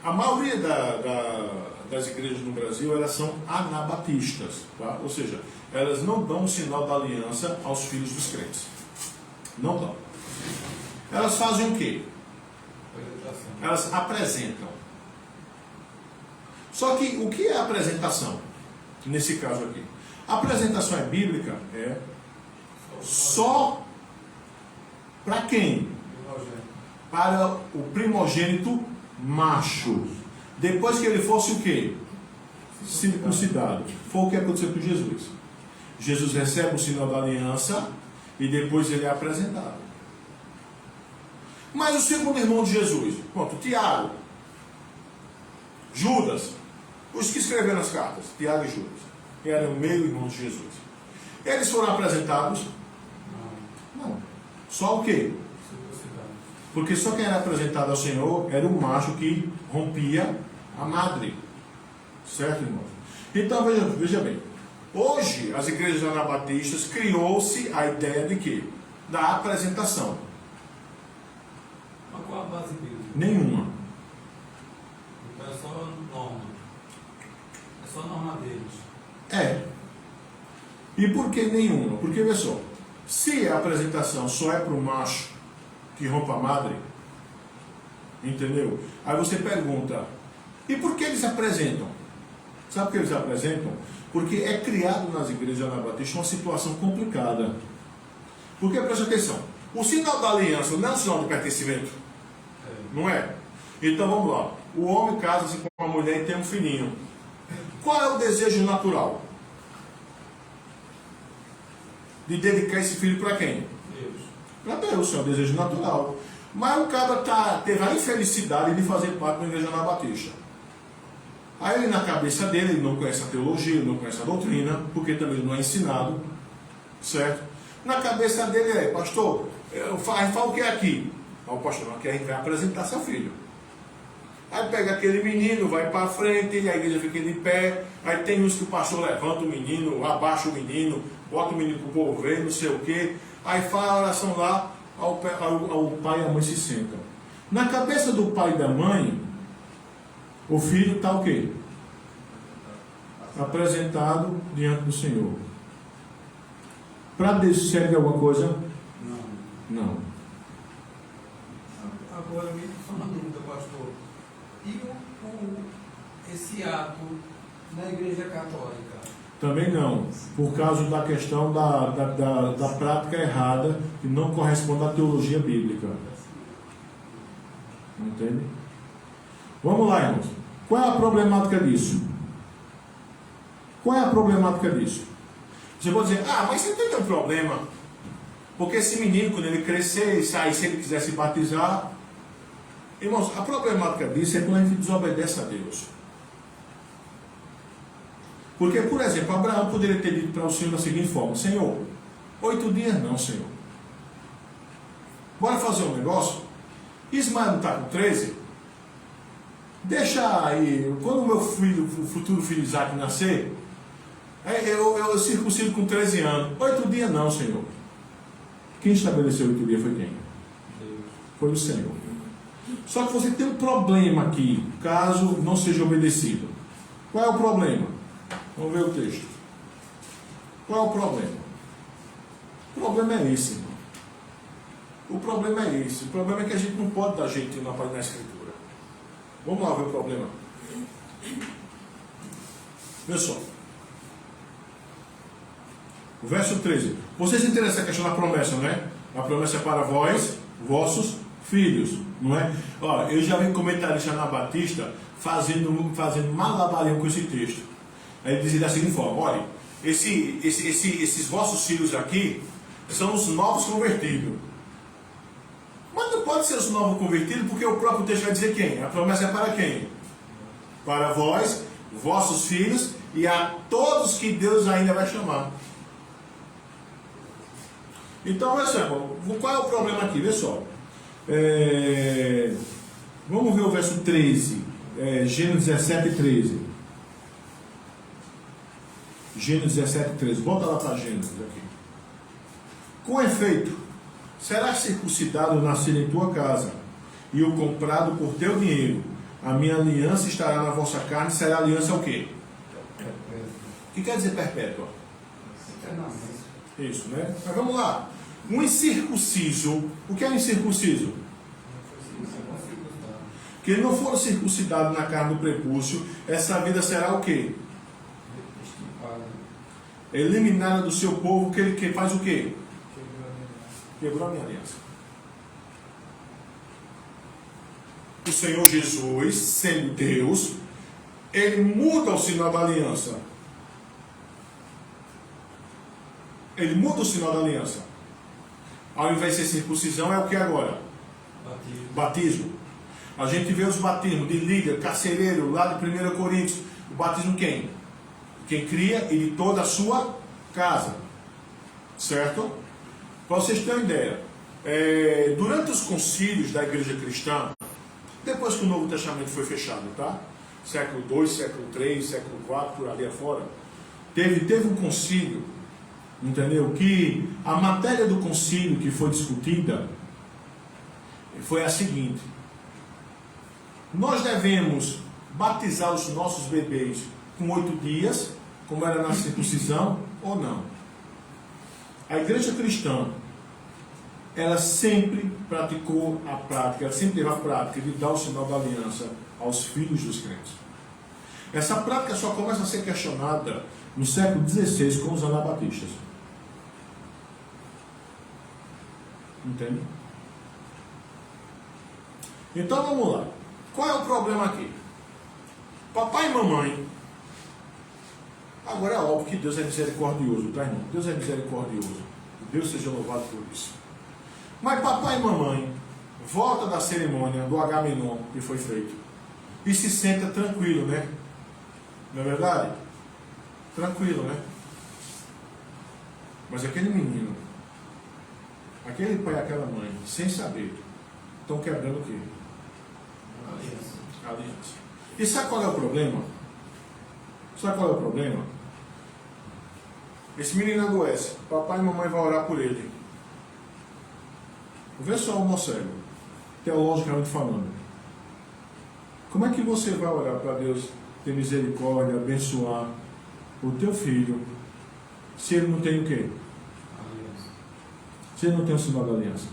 A maioria das igrejas no Brasil, elas são anabatistas. Tá? Ou seja, elas não dão o sinal da aliança aos filhos dos crentes. Não dão. Elas fazem o quê? Elas apresentam. Só que o que é a apresentação? Nesse caso aqui. A apresentação é bíblica? É. Só para quem? Para o primogênito macho. Depois que ele fosse o quê? Circuncidado. Foi o que aconteceu com Jesus. Jesus recebe o sinal da aliança e depois ele é apresentado. Mas o segundo irmão de Jesus, pronto, Tiago, Judas, os que escreveram as cartas, Tiago e Judas, que eram o meio irmão de Jesus. Eles foram apresentados? Não. Só o quê? Porque só quem era apresentado ao Senhor era o macho que rompia a madre. Certo, irmãos? Então, veja bem. Hoje, as igrejas anabatistas criou-se a ideia de quê? Da apresentação. Mas qual a base bíblica? Nenhuma. Então é só norma. É só norma deles. É. E por que nenhuma? Porque, vê só, se a apresentação só é para o macho que rompa a madre, entendeu? Aí você pergunta, e por que eles apresentam? Sabe por que eles apresentam? Porque é criado nas igrejas anabatistas uma situação complicada. Porque, presta atenção, o sinal da aliança não é um sinal de pertencimento? Não é? Então vamos lá. O homem casa-se com uma mulher e tem um filhinho. Qual é o desejo natural? De dedicar esse filho para quem? Deus. Para Deus, é um desejo natural. Mas o cara teve a infelicidade de fazer parte da igreja anabatista. Aí ele, na cabeça dele, ele não conhece a teologia, ele não conhece a doutrina, porque também ele não é ensinado, certo? Na cabeça dele é, pastor, fala o que é aqui? Aí o pastor, aqui a gente vai apresentar seu filho. Aí pega aquele menino, vai para frente, e a igreja fica de pé. Aí tem uns que o pastor levanta o menino, abaixa o menino, bota o menino para o povo ver, não sei o quê. Aí faz a oração lá, o pai e a mãe se sentam. Na cabeça do pai e da mãe, o filho está o quê? Apresentado diante do Senhor. Para Deus serve alguma coisa? Não. Não. Agora me só uma dúvida, pastor. E esse ato na igreja católica? Também não, por causa da questão da prática errada que não corresponde à teologia bíblica. Entende? Vamos lá, irmãos. Qual é a problemática disso? Qual é a problemática disso? Você pode dizer, mas você tem um problema. Porque esse menino, quando ele crescer e sair, se ele quiser se batizar... Irmãos, a problemática disso é quando a gente desobedece a Deus. Porque, por exemplo, Abraão poderia ter dito para o Senhor da seguinte forma: Senhor, 8 dias não, Senhor. Bora fazer um negócio? Ismael não está com 13? Deixa aí, quando o meu filho, o futuro filho Isaac nascer, eu circuncido com 13 anos. 8 dias não, Senhor. Quem estabeleceu 8 dias foi quem? Deus. Foi o Senhor. Só que você tem um problema aqui, caso não seja obedecido. Qual é o problema? Vamos ver o texto. Qual é o problema? O problema é esse, irmão. O problema é esse. O problema é que a gente não pode dar jeito na Escritura. Vamos lá ver o problema. Vê só. O verso 13. Vocês entendem essa questão da promessa, não é? A promessa é para vós, vossos filhos, não é? Olha, eu já vi comentarista anabatista fazendo malabarismo com esse texto. Aí ele dizia da seguinte forma: olha, esses vossos filhos aqui são os novos convertidos. Mas não pode ser os novos convertidos, porque o próprio texto vai dizer quem? A promessa é para quem? Para vós, vossos filhos e a todos que Deus ainda vai chamar. Então, olha só, qual é o problema aqui? Vê só. Vamos ver o verso 13. Gênesis 17, 13. Gênesis 17, 13. Volta lá para Gênesis aqui. Com efeito, serás circuncidado o nascido em tua casa, e o comprado por teu dinheiro. A minha aliança estará na vossa carne. Será aliança o quê? O que quer dizer perpétua? Isso, né? Mas vamos lá. Um incircunciso. O que é um incircunciso? Que ele não for circuncidado na carne do prepúcio, essa vida será o quê? Eliminada do seu povo, que ele faz o quê? Quebrou a minha aliança. O Senhor Jesus, sendo Deus, ele muda o sinal da aliança. Ele muda o sinal da aliança. Ao invés de ser circuncisão, é o que agora? Batismo. A gente vê os batismos de líder, carcereiro, lá de 1 Coríntios. O batismo quem? Quem cria e de toda a sua casa. Certo? Para vocês terem uma ideia, durante os concílios da igreja cristã, depois que o Novo Testamento foi fechado, tá? Século II, século III, século IV, por ali afora, Teve um concílio, entendeu? Que a matéria do concílio que foi discutida foi a seguinte: nós devemos batizar os nossos bebês com 8 dias, como era na circuncisão, ou não? A igreja cristã, ela sempre praticou a prática, ela sempre teve a prática de dar o sinal da aliança aos filhos dos crentes. Essa prática só começa a ser questionada no século XVI com os anabatistas. Entende? Então vamos lá. Qual é o problema aqui? Papai e mamãe. Agora é óbvio que Deus é misericordioso, tá, irmão? Deus é misericordioso. Deus seja louvado por isso. Mas papai e mamãe volta da cerimônia do Agamenon que foi feito e se senta tranquilo, né? Não é verdade? Tranquilo, né? Mas aquele menino, aquele pai e aquela mãe, sem saber, estão quebrando o quê? Aliança. E sabe qual é o problema? Sabe qual é o problema? Esse menino adoece, papai e mamãe vão orar por ele. Vê só o mocego, teologicamente falando. Como é que você vai orar para Deus ter misericórdia, abençoar o teu filho, se ele não tem o quê? Aliança. Se ele não tem o sinal da aliança.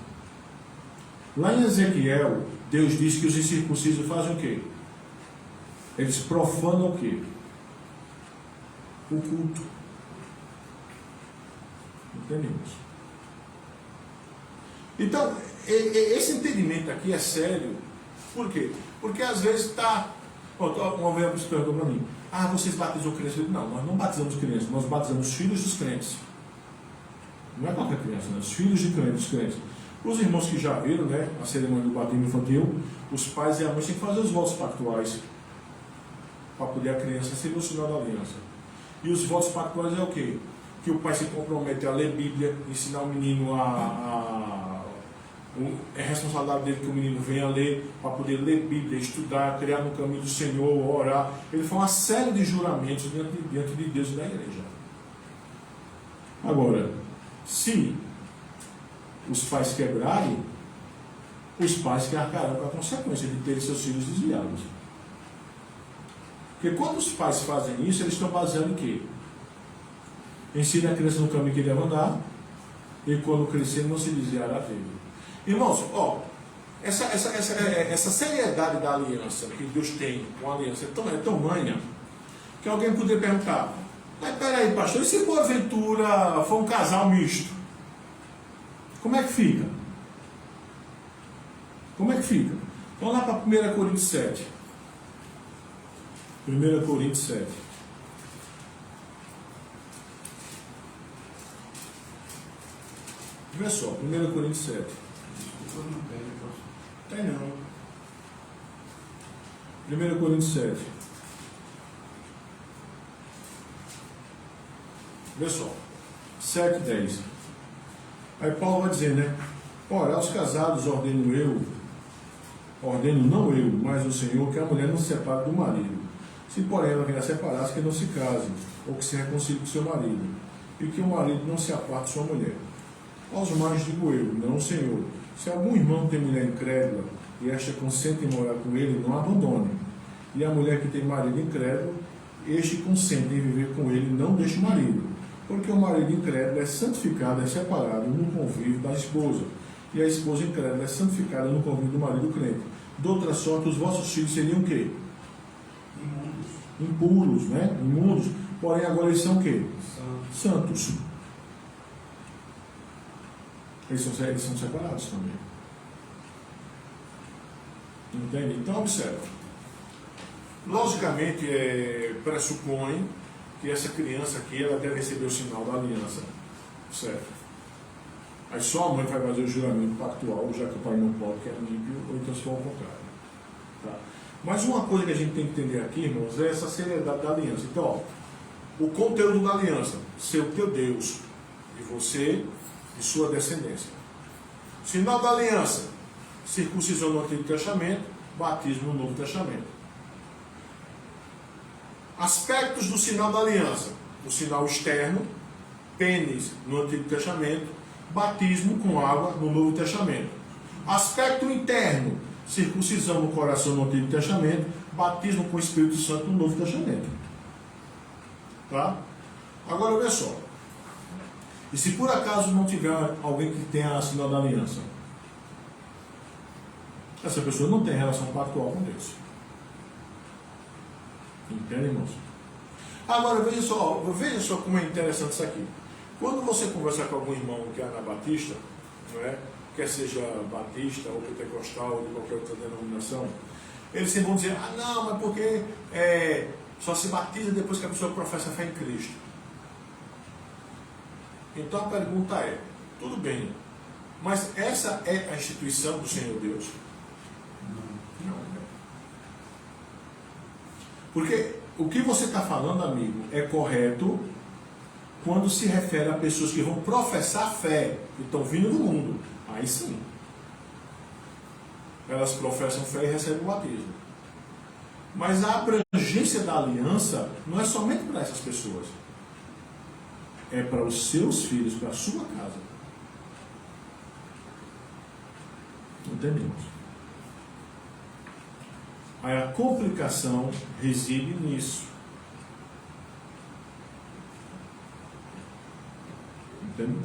Lá em Ezequiel, Deus diz que os incircuncisos fazem o quê? Eles profanam o quê? O culto. Entendemos? Então, esse entendimento aqui é sério. Por quê? Porque às vezes está... Uma vez você perguntou para mim: ah, vocês batizam crianças? Não, nós não batizamos crianças, nós batizamos filhos dos crentes. Não é qualquer criança, né? Os filhos de crentes, dos crentes. Os irmãos que já viram, né, a cerimônia do batismo infantil, os pais e a mãe têm que fazer os votos pactuais para poder a criança receber o sinal da aliança. E os votos pactuais é o quê? Que o pai se compromete a ler Bíblia, ensinar o menino é responsabilidade dele que o menino venha ler, para poder ler Bíblia, estudar, criar no caminho do Senhor, orar. Ele faz uma série de juramentos diante de Deus e da igreja. Agora, se os pais quebrarem, os pais que arcarão com a consequência de terem seus filhos desviados. Porque quando os pais fazem isso, eles estão baseando em quê? Ensina a criança no caminho que ele deve andar, e quando crescer não se desviará dele. Irmãos, ó, essa seriedade da aliança que Deus tem com a aliança é tão manha que alguém poderia perguntar: mas peraí, pastor, e se porventura for um casal misto? Como é que fica? Como é que fica? Vamos lá para 1 Coríntios 7. 1 Coríntios 7. Vê só, 1 Coríntios 7. Tem não. 1 Coríntios 7. Vê só. 7, 10. Aí Paulo vai dizer, né? Ora, aos casados ordeno não eu, mas o Senhor, que a mulher não se separe do marido. Se porém ela vier a separar-se, que não se case, ou que se reconcilie com seu marido, e que o marido não se aparte de sua mulher. Aos mais digo eu, não o Senhor. Se algum irmão tem mulher incrédula, e esta consente em morar com ele, não abandone. E a mulher que tem marido incrédulo, este consente em viver com ele, não deixe o marido. Porque o marido incrédulo é santificado, é separado no convívio da esposa. E a esposa incrédula é santificada no convívio do marido crente. De outra sorte, os vossos filhos seriam o quê? Impuros, né? Imundos. Porém, agora eles são o quê? Santos. Eles são separados também. Entende? Então, observa. Logicamente, pressupõe que essa criança aqui ela deve receber o sinal da aliança. Certo? Aí só a mãe vai fazer o juramento pactual, já que o pai não pode, que é ímpio, ou então se for ao contrário. Tá? Mas uma coisa que a gente tem que entender aqui, irmãos, é essa seriedade da aliança. Então, ó, o conteúdo da aliança: ser o teu Deus, e você e sua descendência. Sinal da aliança: circuncisão no Antigo Testamento, batismo no Novo Testamento. Aspectos do sinal da aliança: o sinal externo, pênis no Antigo Testamento, batismo com água no Novo Testamento. Aspecto interno, circuncisão no coração no Antigo Testamento, batismo com o Espírito Santo no Novo Testamento. Tá? Agora, olha só. E se por acaso não tiver alguém que tenha sinal da aliança? Essa pessoa não tem relação pactual com Deus. Entende, irmãos? Agora, veja só como é interessante isso aqui. Quando você conversar com algum irmão que é anabatista, não é? Quer seja batista ou pentecostal ou de qualquer outra denominação, eles sempre vão dizer, ah não, mas porque só se batiza depois que a pessoa professa a fé em Cristo. Então a pergunta é, tudo bem, mas essa é a instituição do Senhor Deus? Não. Porque o que você está falando, amigo, é correto quando se refere a pessoas que vão professar fé, que estão vindo do mundo. Aí sim. Elas professam fé e recebem o batismo. Mas a abrangência da aliança não é somente para essas pessoas. É para os seus filhos, para a sua casa. Entendemos? Aí a complicação reside nisso. Entende?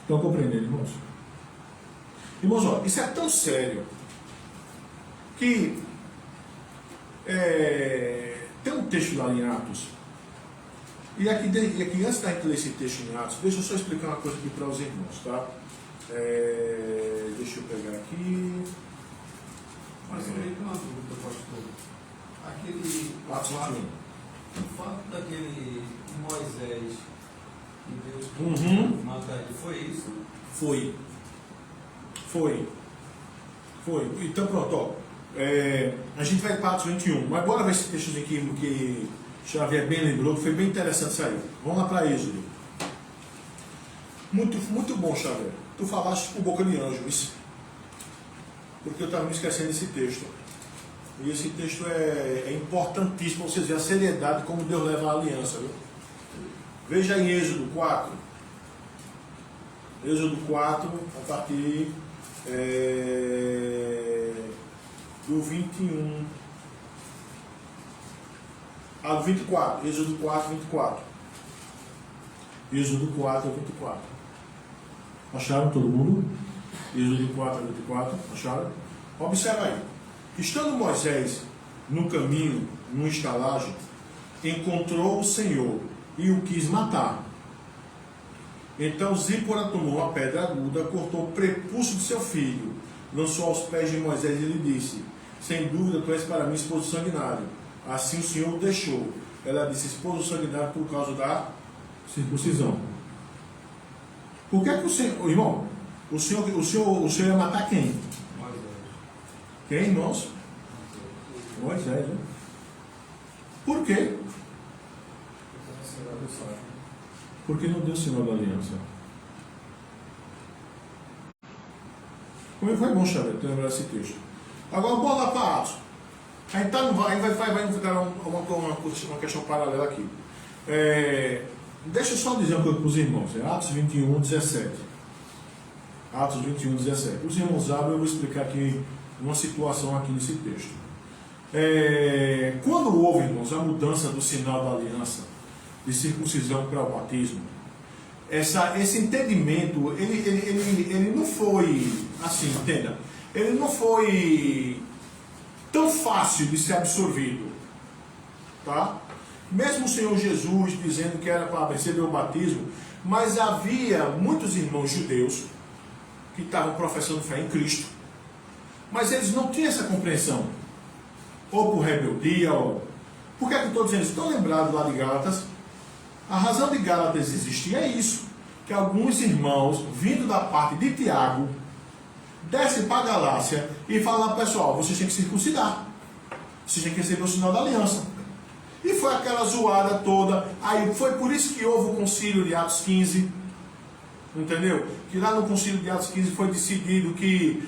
Estão compreendendo, irmãos? Irmãos, ó, isso é tão sério que tem um texto lá em Atos. E aqui antes da gente ler esse texto em Atos, deixa eu só explicar uma coisa aqui para os irmãos, tá? Deixa eu pegar aqui. Mas eu tenho uma dúvida, pastor. Atos 21. O fato daquele Moisés que Deus matar ele, foi isso? Foi. Então pronto, ó. A gente vai para Atos 21, mas bora ver esse textozinho aqui que Xavier bem lembrou, que foi bem interessante isso aí. Vamos lá para Êxodo. Muito bom, Xavier. Tu falaste por boca de anjo, isso. Porque eu estava me esquecendo desse texto. E esse texto é importantíssimo para vocês verem a seriedade como Deus leva a aliança. Viu? Veja em Êxodo 4. Êxodo 4, a partir do 21. Do 24. Êxodo 4, 24. Êxodo 4 a 24. Acharam todo mundo? Êxodo 4 a 24. Acharam? Observa aí. Estando Moisés no caminho, num estalagem, encontrou o Senhor e o quis matar. Então Zípora tomou uma pedra aguda, cortou o prepúcio de seu filho, lançou aos pés de Moisés e lhe disse: sem dúvida tu és para mim esposo sanguinário. Assim o Senhor o deixou. Ela disse: esposo sanguinário por causa da circuncisão. Por que o Senhor, irmão, o Senhor ia matar quem? Quem, irmãos? Moisés, né? Por quê? Porque não deu sinal da aliança. Como foi bom, Xavier, tu lembrar esse texto. Agora, bora lá para Atos. Aí tá, vai ficar uma questão paralela aqui. Deixa eu só dizer uma coisa para os irmãos. Atos 21, 17. Atos 21, 17. Os irmãos abrem, eu vou explicar aqui uma situação aqui nesse texto. Quando houve, irmãos, a mudança do sinal da aliança de circuncisão para o batismo, esse entendimento, ele não foi assim, entenda, ele não foi tão fácil de ser absorvido, tá? Mesmo o Senhor Jesus dizendo que era para receber o batismo, mas havia muitos irmãos judeus que estavam professando fé em Cristo, mas eles não tinham essa compreensão, ou por rebeldia, ou... Por que é que eu estou dizendo isso? Estão lembrados lá de Gálatas? A razão de Gálatas existir é isso, que alguns irmãos, vindo da parte de Tiago, descem para a Galácia e falam: pessoal, vocês têm que circuncidar, vocês têm que receber o sinal da aliança. E foi aquela zoada toda. Aí foi por isso que houve o concílio de Atos 15, entendeu? Que lá no concílio de Atos 15 foi decidido que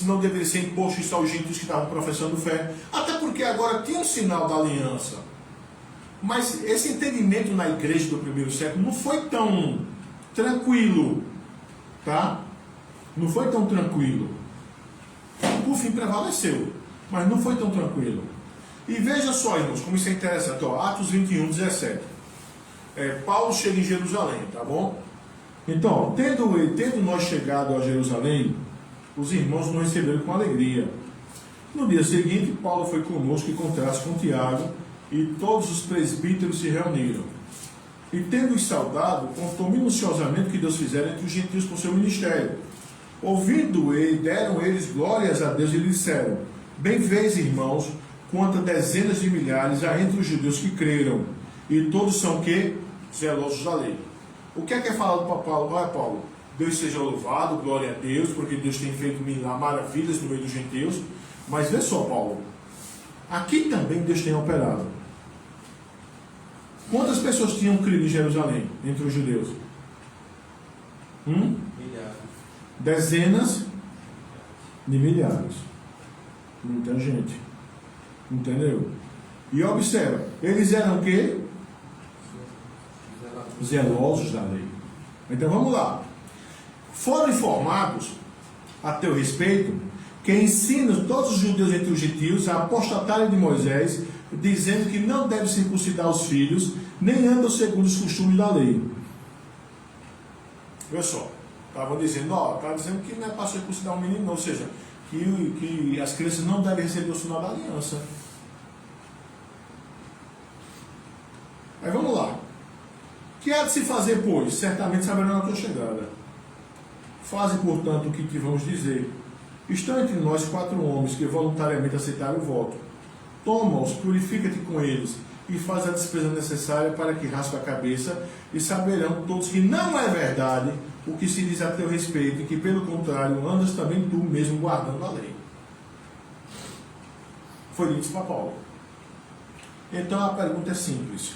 não deveria ser imposto isso aos gentios que estavam professando fé, até porque agora tinha um sinal da aliança. Mas esse entendimento na igreja do primeiro século não foi tão tranquilo, tá? Não foi tão tranquilo. Por fim prevaleceu, mas não foi tão tranquilo. E veja só, irmãos, como isso é interessante. Ó, Atos 21, 17. Paulo chega em Jerusalém, tá bom? Então, tendo nós chegado a Jerusalém, os irmãos nos receberam com alegria. No dia seguinte, Paulo foi conosco em contraste com Tiago, e todos os presbíteros se reuniram. E tendo-os saudado, contou minuciosamente o que Deus fizera entre os gentios por seu ministério. Ouvindo ele, deram eles glórias a Deus e lhe disseram: bem vês, irmãos, quantas dezenas de milhares há entre os judeus que creram, e todos são que? Zelosos da lei. O que é falado para Paulo? Vai, Paulo, Deus seja louvado, glória a Deus, porque Deus tem feito maravilhas no meio dos gentios. Mas vê só, Paulo, aqui também Deus tem operado. Quantas pessoas tinham crido em Jerusalém, entre os judeus? Milhares. Dezenas de milhares. Muita gente. Entendeu? E observa, eles eram o quê? Zelosos da lei. Então vamos lá. Foram informados, a teu respeito, que ensinam todos os judeus entre os gentios a apostatarem de Moisés, dizendo que não deve circuncidar os filhos, nem andam segundo os costumes da lei. Olha só, estavam dizendo, estava dizendo que não é para circuncidar um menino, não, ou seja, que as crianças não devem receber o sinal da aliança. Aí vamos lá. Que há de se fazer, pois? Certamente saberão na tua chegada. Faze, portanto, o que te vamos dizer. Estão entre nós 4 homens que voluntariamente aceitaram o voto. Toma-os, purifica-te com eles, e faz a despesa necessária para que raspe a cabeça, e saberão todos que não é verdade o que se diz a teu respeito, e que, pelo contrário, andas também tu mesmo guardando a lei. Foi dito para Paulo. Então a pergunta é simples.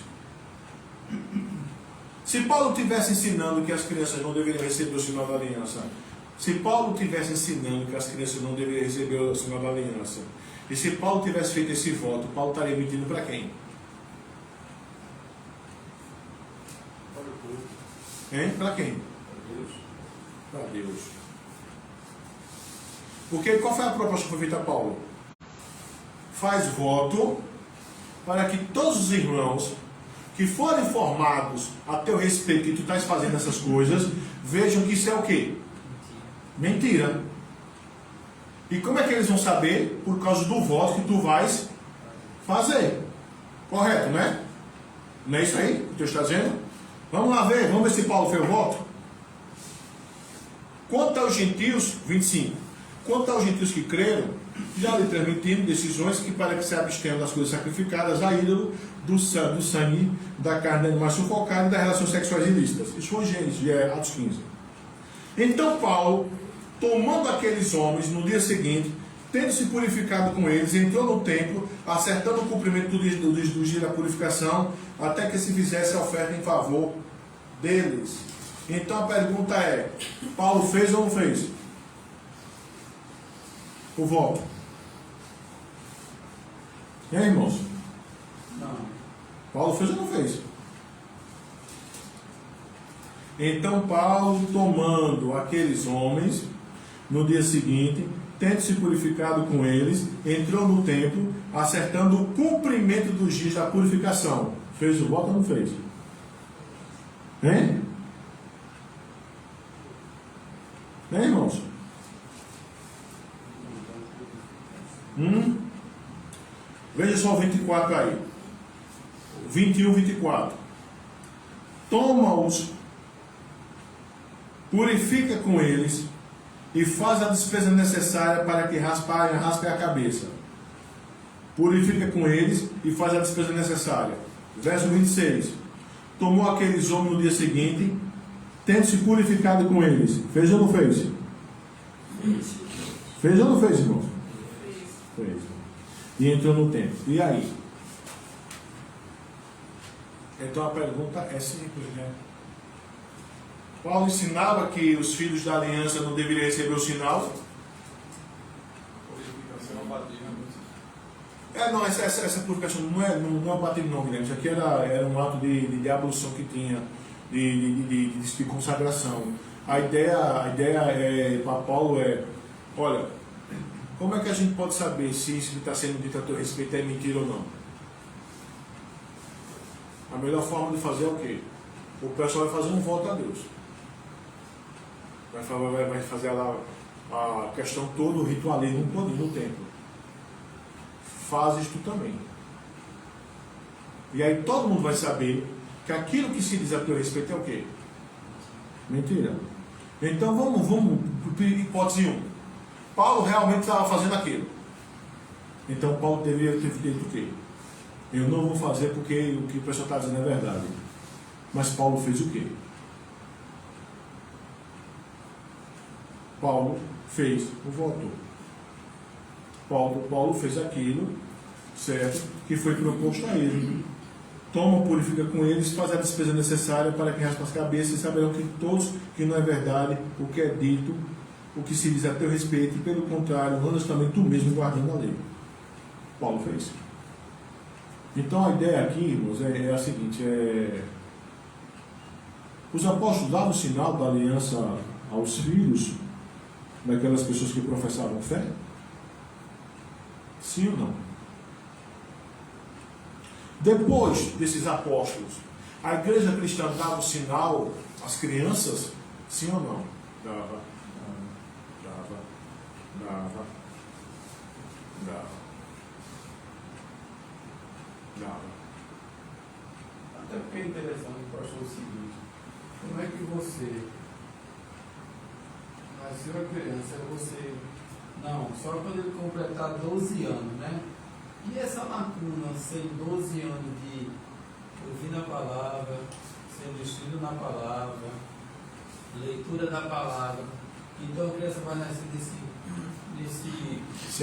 Se Paulo estivesse ensinando que as crianças não deveriam receber o sinal da aliança, se Paulo estivesse ensinando que as crianças não deveriam receber o sinal da aliança, e se Paulo tivesse feito esse voto, Paulo estaria mentindo para quem? Hein? Para quem? Para Deus. Porque qual foi a proposta que foi feita a Paulo? Faz voto para que todos os irmãos que forem informados a teu respeito que tu estás fazendo essas coisas, vejam que isso é o quê? Mentira. E como é que eles vão saber? Por causa do voto que tu vais fazer. Correto, né? Não é isso aí que tu está dizendo? Vamos lá ver, vamos ver se Paulo fez o voto. Quanto aos gentios, 25. Quanto aos gentios que creram, já lhe transmitiram decisões que para que se abstenham das coisas sacrificadas a ídolo, do sangue, da carne de animais sufocados e das relações sexuais ilícitas. Isso foi Atos 15. Então Paulo, tomando aqueles homens no dia seguinte, tendo se purificado com eles, entrou no templo, acertando o cumprimento do dia da purificação, até que se fizesse a oferta em favor deles. Então a pergunta é, Paulo fez ou não fez? O voto. E aí, irmãos? Não. Paulo fez ou não fez? Então Paulo, tomando aqueles homens, no dia seguinte, tendo se purificado com eles, entrou no templo, acertando o cumprimento dos dias da purificação. Fez o voto ou não fez? Hein? Né, irmãos? Veja só o 24 aí. 21, 24. Toma-os, purifica com eles, e faz a despesa necessária para que raspe a cabeça. Purifica com eles e faz a despesa necessária. Verso 26. Tomou aqueles homens no dia seguinte, tendo se purificado com eles. Fez ou não fez? Fez ou não fez, irmão? Fez. E entrou no templo. E aí? Então a pergunta é simples, né? Paulo ensinava que os filhos da aliança não deveriam receber o sinal. Não, essa purificação não é um batismo não, Guilherme. Isso aqui era um ato de ablução que tinha, de consagração. A ideia para Paulo olha, como é que a gente pode saber se isso que está sendo dito a teu respeito é mentira ou não? A melhor forma de fazer é o quê? O pessoal vai fazer um voto a Deus. Vai fazer lá a questão toda, o ritualismo todo no templo. Fazes tu também. E aí todo mundo vai saber que aquilo que se diz a teu respeito é o quê? Mentira. Então vamos hipótese 1. Paulo realmente estava fazendo aquilo. Então Paulo deveria ter feito o quê? Eu não vou fazer porque o que o pessoal está dizendo é verdade. Mas Paulo fez o quê? Paulo fez o voto. Paulo fez aquilo, certo? Que foi proposto a ele. Toma, purifica com eles, faz a despesa necessária para que raspa as cabeças e saberão que todos que não é verdade o que é dito, o que se diz a teu respeito, e pelo contrário, andas também tu mesmo guardando a lei. Paulo fez. Então a ideia aqui, irmãos, é a seguinte: os apóstolos davam o sinal da aliança aos filhos daquelas pessoas que professavam fé? Sim ou não? Depois desses apóstolos, a igreja cristã dava o sinal às crianças? Sim ou não? Dava. Até porque é interessante, pastor, o seguinte: como é que você nasceu a criança, você. Não, só quando ele completar 12 anos, né? E essa lacuna, sem 12 anos de ouvir a palavra, sendo estudo na palavra, leitura da palavra, então a criança vai nascer nesse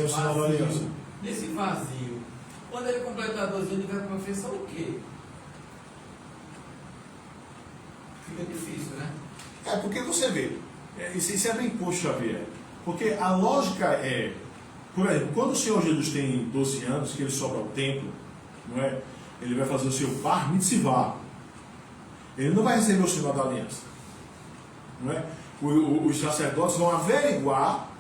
vazio, nesse vazio. Quando ele completar 12 anos, ele vai professar o quê? Fica difícil, né? Porque você vê, isso é bem posto, Xavier. Porque a lógica por exemplo, quando o Senhor Jesus tem 12 anos, que ele sobe ao templo, não é? Ele vai fazer o seu bar mitzvah. Ele não vai receber o sinal da aliança. Não é? Os sacerdotes vão averiguar,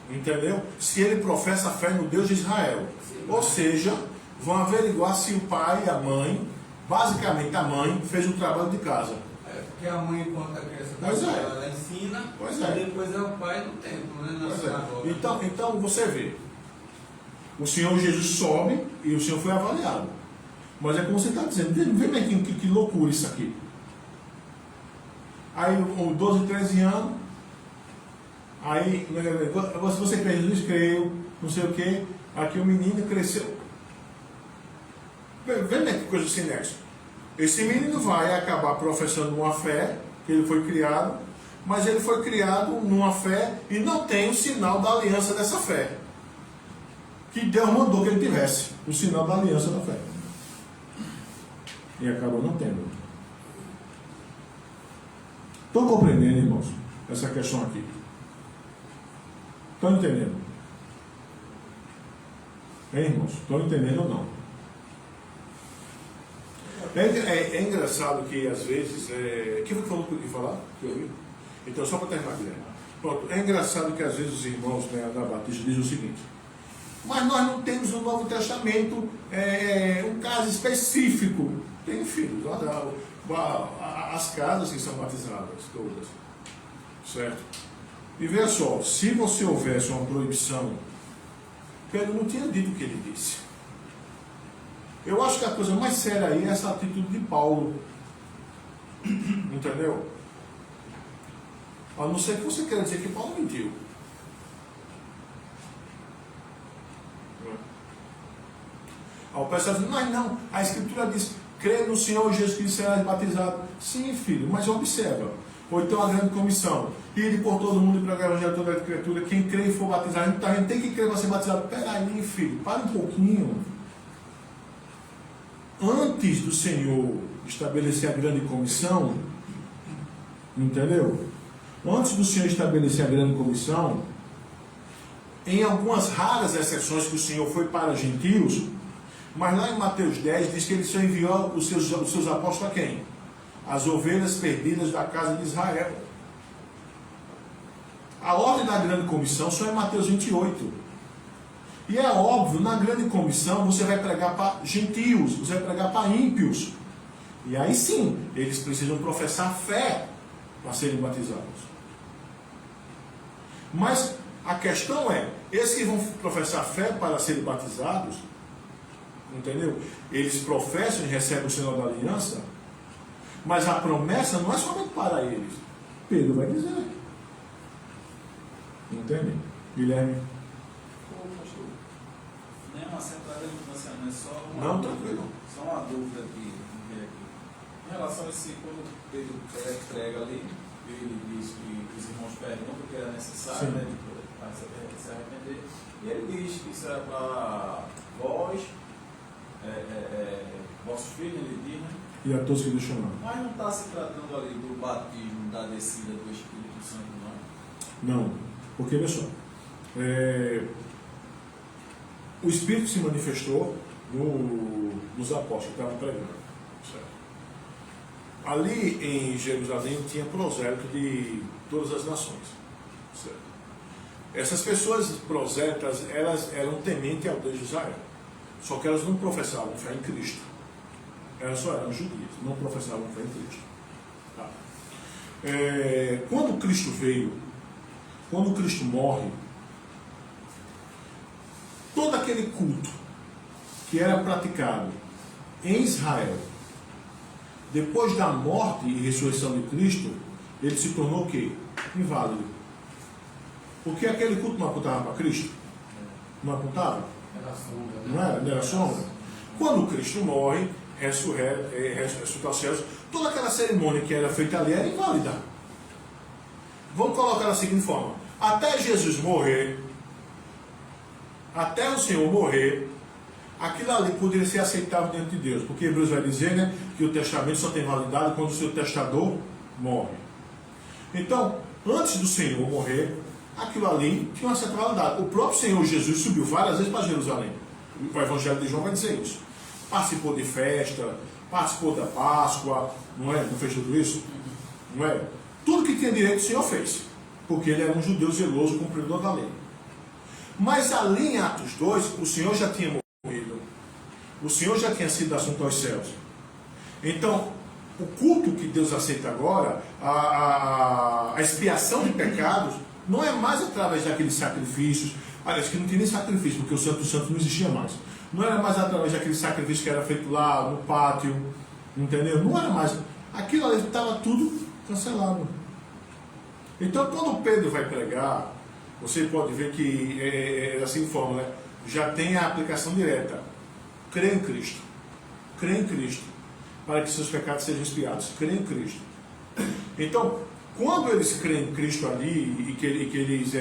entendeu? Se ele professa a fé no Deus de Israel. Sim. Ou seja, vão averiguar se o pai e a mãe, basicamente a mãe, fez o trabalho de casa. Porque a mãe, enquanto a criança ela ensina, e depois é o pai no templo, né? Na sinagoga. Então você vê, o Senhor Jesus sobe e o Senhor foi avaliado. Mas é como você está dizendo, vê bem que loucura isso aqui. Aí, 12, 13 anos, aí, se você crê em Jesus, creio, não sei o que, aqui o menino cresceu. Vê bem que coisa sem nexo. Esse menino vai acabar professando uma fé, que ele foi criado, mas ele foi criado numa fé e não tem o sinal da aliança dessa fé. Que Deus mandou que ele tivesse o sinal da aliança da fé. E acabou não tendo. Estão compreendendo, irmãos, essa questão aqui? Estão entendendo? Irmãos, estão entendendo ou não? É engraçado que às vezes. Quem foi que falou que eu ia falar? Que eu ouvi? Então, só para terminar, Guilherme. Pronto, é engraçado que às vezes os irmãos da Batista dizem o seguinte: mas nós não temos no Novo Testamento um caso específico. Tem filhos, as casas que são batizadas, todas. Certo? E veja só, se você houvesse uma proibição, Pedro não tinha dito o que ele disse. Eu acho que a coisa mais séria aí é essa atitude de Paulo. Entendeu? A não ser que você queira dizer que Paulo mentiu. O pessoal diz, mas não, a Escritura diz, crê no Senhor Jesus Cristo será batizado. Sim, filho, mas observa. Ou então a grande comissão, ir por todo mundo e pregar o evangelho toda a Escritura, quem crê e for batizado, a gente tem que crer para ser batizado. Peraí, filho, para um pouquinho. Antes do Senhor estabelecer a grande comissão, entendeu? Antes do Senhor estabelecer a grande comissão, em algumas raras exceções que o Senhor foi para gentios, mas lá em Mateus 10 diz que ele só enviou os seus apóstolos a quem? As ovelhas perdidas da casa de Israel. A ordem da grande comissão só é Mateus 28. E é óbvio, na grande comissão você vai pregar para gentios, você vai pregar para ímpios. E aí sim, eles precisam professar fé para serem batizados. Mas a questão é, esses que vão professar fé para serem batizados, entendeu? Eles professam e recebem o sinal da aliança, mas a promessa não é somente para eles. Pedro vai dizer. Entende? Guilherme? Nem uma centrada de infância, não é só uma Não, dúvida, tranquilo. só uma dúvida que me veio aqui. Em relação a esse, quando Pedro prega ali, ele diz que os irmãos perguntam que era necessário, Sim. né, para se arrepender, e ele diz que isso era para vós, vossos filhos, ele diz, né? E a todos que Deus chamar. Mas não está se tratando ali do batismo, da descida do Espírito Santo, não? Não, porque veja só, o Espírito se manifestou nos apóstolos que estavam pregando. Certo? Ali em Jerusalém tinha prosélito de todas as nações. Certo? Essas pessoas prosélitas, elas eram tementes ao Deus de Israel. Só que elas não professavam fé em Cristo. Elas só eram judias, não professavam fé em Cristo. Tá? Quando Cristo veio, quando Cristo morre, todo aquele culto que era praticado em Israel, depois da morte e ressurreição de Cristo, ele se tornou o quê? Inválido. Porque aquele culto não apontava para Cristo? Não apontava? Era sombra, né? Não era? Não era sombra? Quando Cristo morre, ressuscita aos céus, toda aquela cerimônia que era feita ali era inválida. Vamos colocar da seguinte forma: até Jesus morrer, até o Senhor morrer, aquilo ali poderia ser aceitável diante de Deus, porque Hebreus vai dizer, né, que o testamento só tem validade quando o seu testador morre. Então, antes do Senhor morrer, aquilo ali tinha uma certa validade. O próprio Senhor Jesus subiu várias vezes para Jerusalém. O Evangelho de João vai dizer isso. Participou de festa, participou da Páscoa, não é? Não fez tudo isso? Não é? Tudo que tinha direito o Senhor fez, porque ele era um judeu zeloso, cumpridor da lei. Mas ali em Atos 2, o Senhor já tinha morrido. O Senhor já tinha sido assunto aos céus. Então, o culto que Deus aceita agora, a expiação de pecados, não é mais através daqueles sacrifícios. Aliás, que não tinha nem sacrifício, porque o Santo Santo não existia mais. Não era mais através daquele sacrifício que era feito lá no pátio, entendeu? Não era mais. Aquilo ali estava tudo cancelado. Então, quando Pedro vai pregar, você pode ver que é assim de forma, né? Já tem a aplicação direta. Crê em Cristo. Crê em Cristo. Para que seus pecados sejam expiados. Crê em Cristo. Então, quando eles creem em Cristo ali e que eles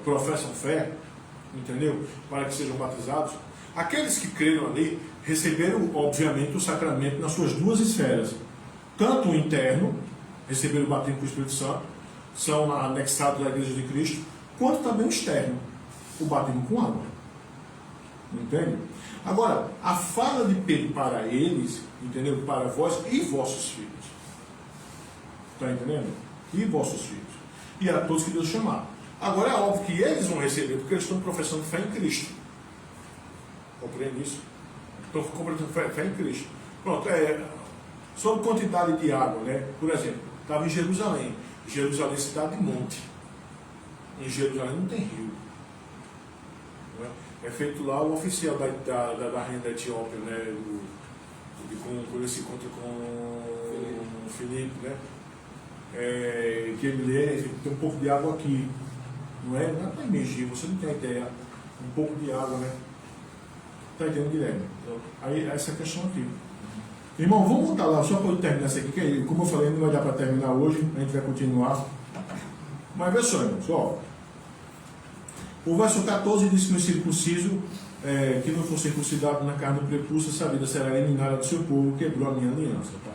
professam fé, entendeu? Para que sejam batizados, aqueles que creram ali receberam, obviamente, o sacramento nas suas duas esferas. Tanto o interno, receberam o batismo com o Espírito Santo, são anexados à Igreja de Cristo, quanto também o externo, o batismo com água. Entende? Agora, a fala de Pedro para eles, entendeu? Para vós e vossos filhos. Está entendendo? E vossos filhos. E a todos que Deus chamar. Agora é óbvio que eles vão receber, porque eles estão professando fé em Cristo. Compreende isso? Estão completando fé em Cristo. Pronto, sobre quantidade de água, né? Por exemplo, estava em Jerusalém. Jerusalém é cidade de monte. Em Jerusalém não tem rio. Não é? É feito lá o oficial da rainha da Etiópia, né? Quando ele se encontra com Filipe, né? Que ele tem um pouco de água aqui. Não é para emergir, você não tem ideia. Um pouco de água, né? Está entendendo, Guilherme? Aí essa é a questão aqui. Irmão, vamos voltar lá, só para eu terminar isso aqui, que como eu falei, não vai dar para terminar hoje, a gente vai continuar. Mas vê só, irmãos, ó. O verso 14 diz que no circunciso, que não for circuncidado na carne do prepúcio, essa vida será eliminada do seu povo, quebrou a minha aliança. Tá?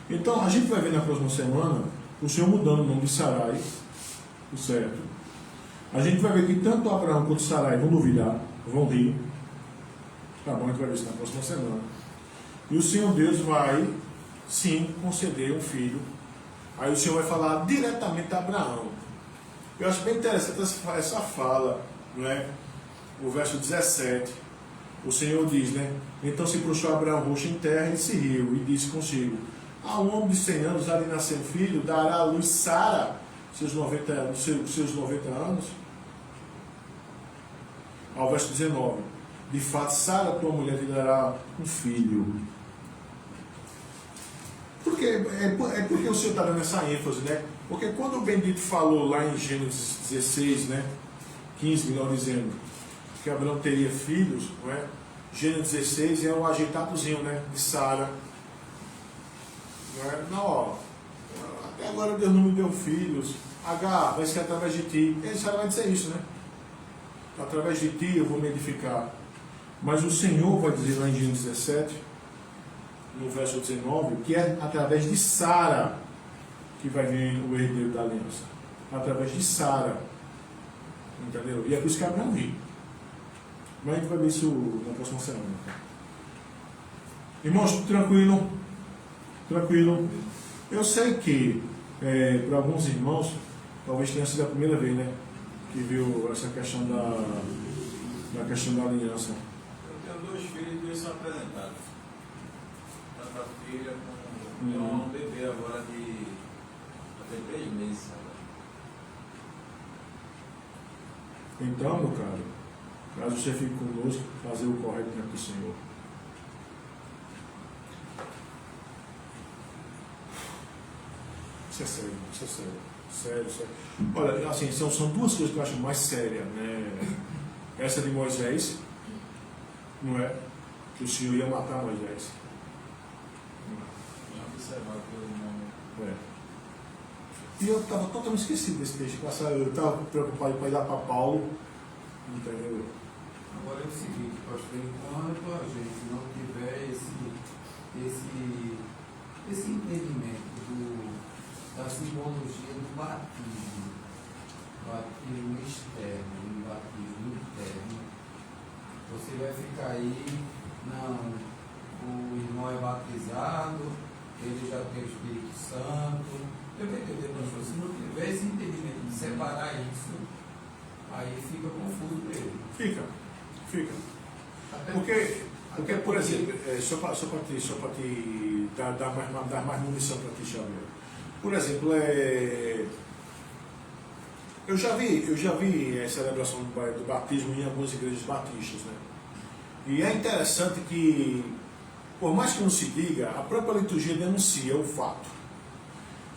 Então, a gente vai ver na próxima semana o Senhor mudando o nome de Sarai, certo? A gente vai ver que tanto Abraão quanto Sarai vão duvidar, vão rir. Tá bom, a gente vai ver isso na próxima semana. E o Senhor Deus vai, sim, conceder um filho. Aí o Senhor vai falar diretamente a Abraão. Eu acho bem interessante essa fala, não é? O verso 17. O Senhor diz, né? Então se prostrou Abraão rosto em terra e se riu e disse consigo: a um homem de 100 anos há de nascer um filho, dará à luz Sara, seus 90 anos. Ao verso 19: de fato, Sara, tua mulher, te dará um filho. Porque o Senhor está dando essa ênfase, né? Porque quando o bendito falou lá em Gênesis 16, né? 15, melhor dizendo, que Abraão teria filhos, não é? Gênesis 16 é um ajeitadozinho, né? De Sara. Não é? Não, ó, até agora Deus não me deu filhos. H, vai ser através de ti. Ele Sara vai dizer isso, né? Através de ti eu vou me edificar. Mas o Senhor vai dizer lá em Gênesis 17, no verso 19, que é através de Sara que vai vir o herdeiro da aliança. Através de Sara. Entendeu? E é por isso que Abraão ri. Mas a gente vai ver isso na próxima semana. Irmãos, tranquilo. Tranquilo. Eu sei que para alguns irmãos, talvez tenha sido a primeira vez, né? Que viu essa questão da questão da aliança. Eu tenho 2 filhos e 2 são apresentados. Tanto a filha como um bebê agora de até 3 meses. Então, meu caro, caso você fique conosco, fazer o correto diante do Senhor. Isso é sério, isso é sério. Sério, sério. Olha, assim, são 2 coisas que eu acho mais sérias, né? Essa de Moisés, não é? Que o Senhor ia matar Moisés. Observado pelo irmão. E eu estava totalmente esquecido desse texto. Eu estava preocupado para ir lá para Paulo. Entendeu? Agora é o seguinte, pastor, enquanto a gente não tiver esse entendimento da simbologia do batismo externo e o batismo interno, você vai ficar aí, não, o irmão é batizado, ele já tem o Espírito Santo. Eu vou entender, pastor, se não tiver esse entendimento de separar isso, aí fica confuso mesmo. Fica. Porque por exemplo, só para te dar mais munição para ti, Xavier. Por exemplo, eu já vi a celebração do batismo em algumas igrejas batistas, né? E é interessante que, por mais que não se diga, a própria liturgia denuncia o fato.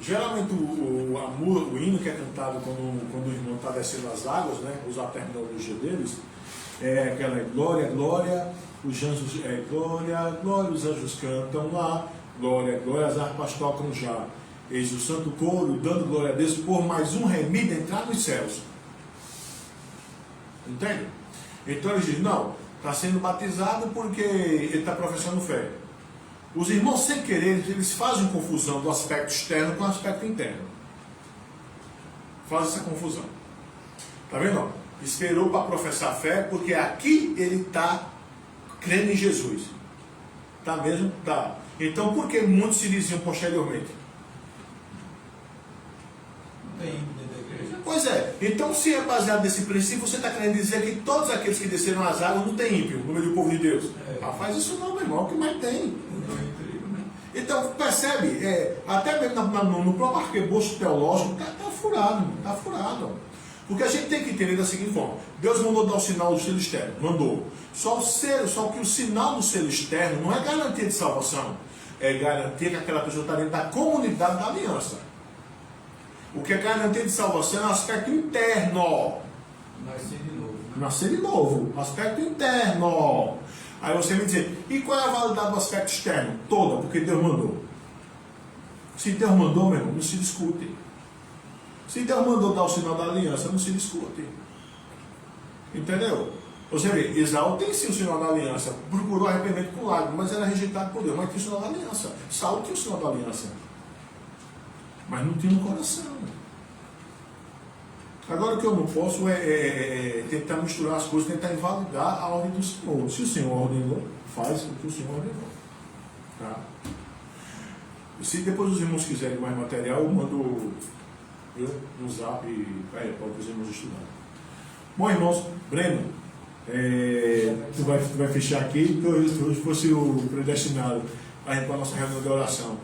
Geralmente o hino que é cantado quando o irmão está descendo as águas, né, usar a terminologia deles, é aquela glória, glória, os anjos, glória, glória, os anjos cantam lá, glória, glória, as harpas tocam já. Eis o santo coro dando glória a Deus por mais um remido entrar nos céus. Entende? Então eles dizem, não, está sendo batizado porque ele está professando fé. Os irmãos, sem querer, eles fazem confusão do aspecto externo com o aspecto interno. Faz essa confusão. Está vendo? Esperou para professar fé, porque aqui ele está crendo em Jesus. Está mesmo? Está. Então, por que muitos se diziam posteriormente? Não tem dentro da igreja? Pois é. Então, se é baseado nesse princípio, você está querendo dizer que todos aqueles que desceram as águas não tem ímpio no meio do povo de Deus. Faz isso não, meu irmão. O que mais tem? Então, percebe, até mesmo no próprio arcabouço teológico, está furado, está furado. Porque a gente tem que entender da seguinte forma: Deus mandou dar o sinal do selo externo, mandou. Só que o sinal do selo externo não é garantia de salvação, é garantia que aquela pessoa está dentro da comunidade da aliança. O que é garantia de salvação é o aspecto interno. Nascer de novo. Nascer de novo, aspecto interno. Aí você me diz, e qual é a validade do aspecto externo? Toda, porque Deus mandou. Se Deus mandou, meu irmão, não se discute. Se Deus mandou dar o sinal da aliança, não se discute. Entendeu? Você vê, Esaú tem sim o sinal da aliança, procurou arrependimento com lágrimas, mas era rejeitado por Deus, mas tinha o sinal da aliança. Saul tinha o sinal da aliança, mas não tinha no coração. Agora, o que eu não posso é tentar misturar as coisas, tentar invalidar a ordem do Senhor. Se o Senhor ordenou, faz o que o Senhor ordenou. Tá? Se depois os irmãos quiserem mais material, eu mando no zap para os irmãos estudarem. Bom, irmãos, Breno, tu vai fechar aqui, porque hoje fosse o predestinado para a nossa reunião de oração.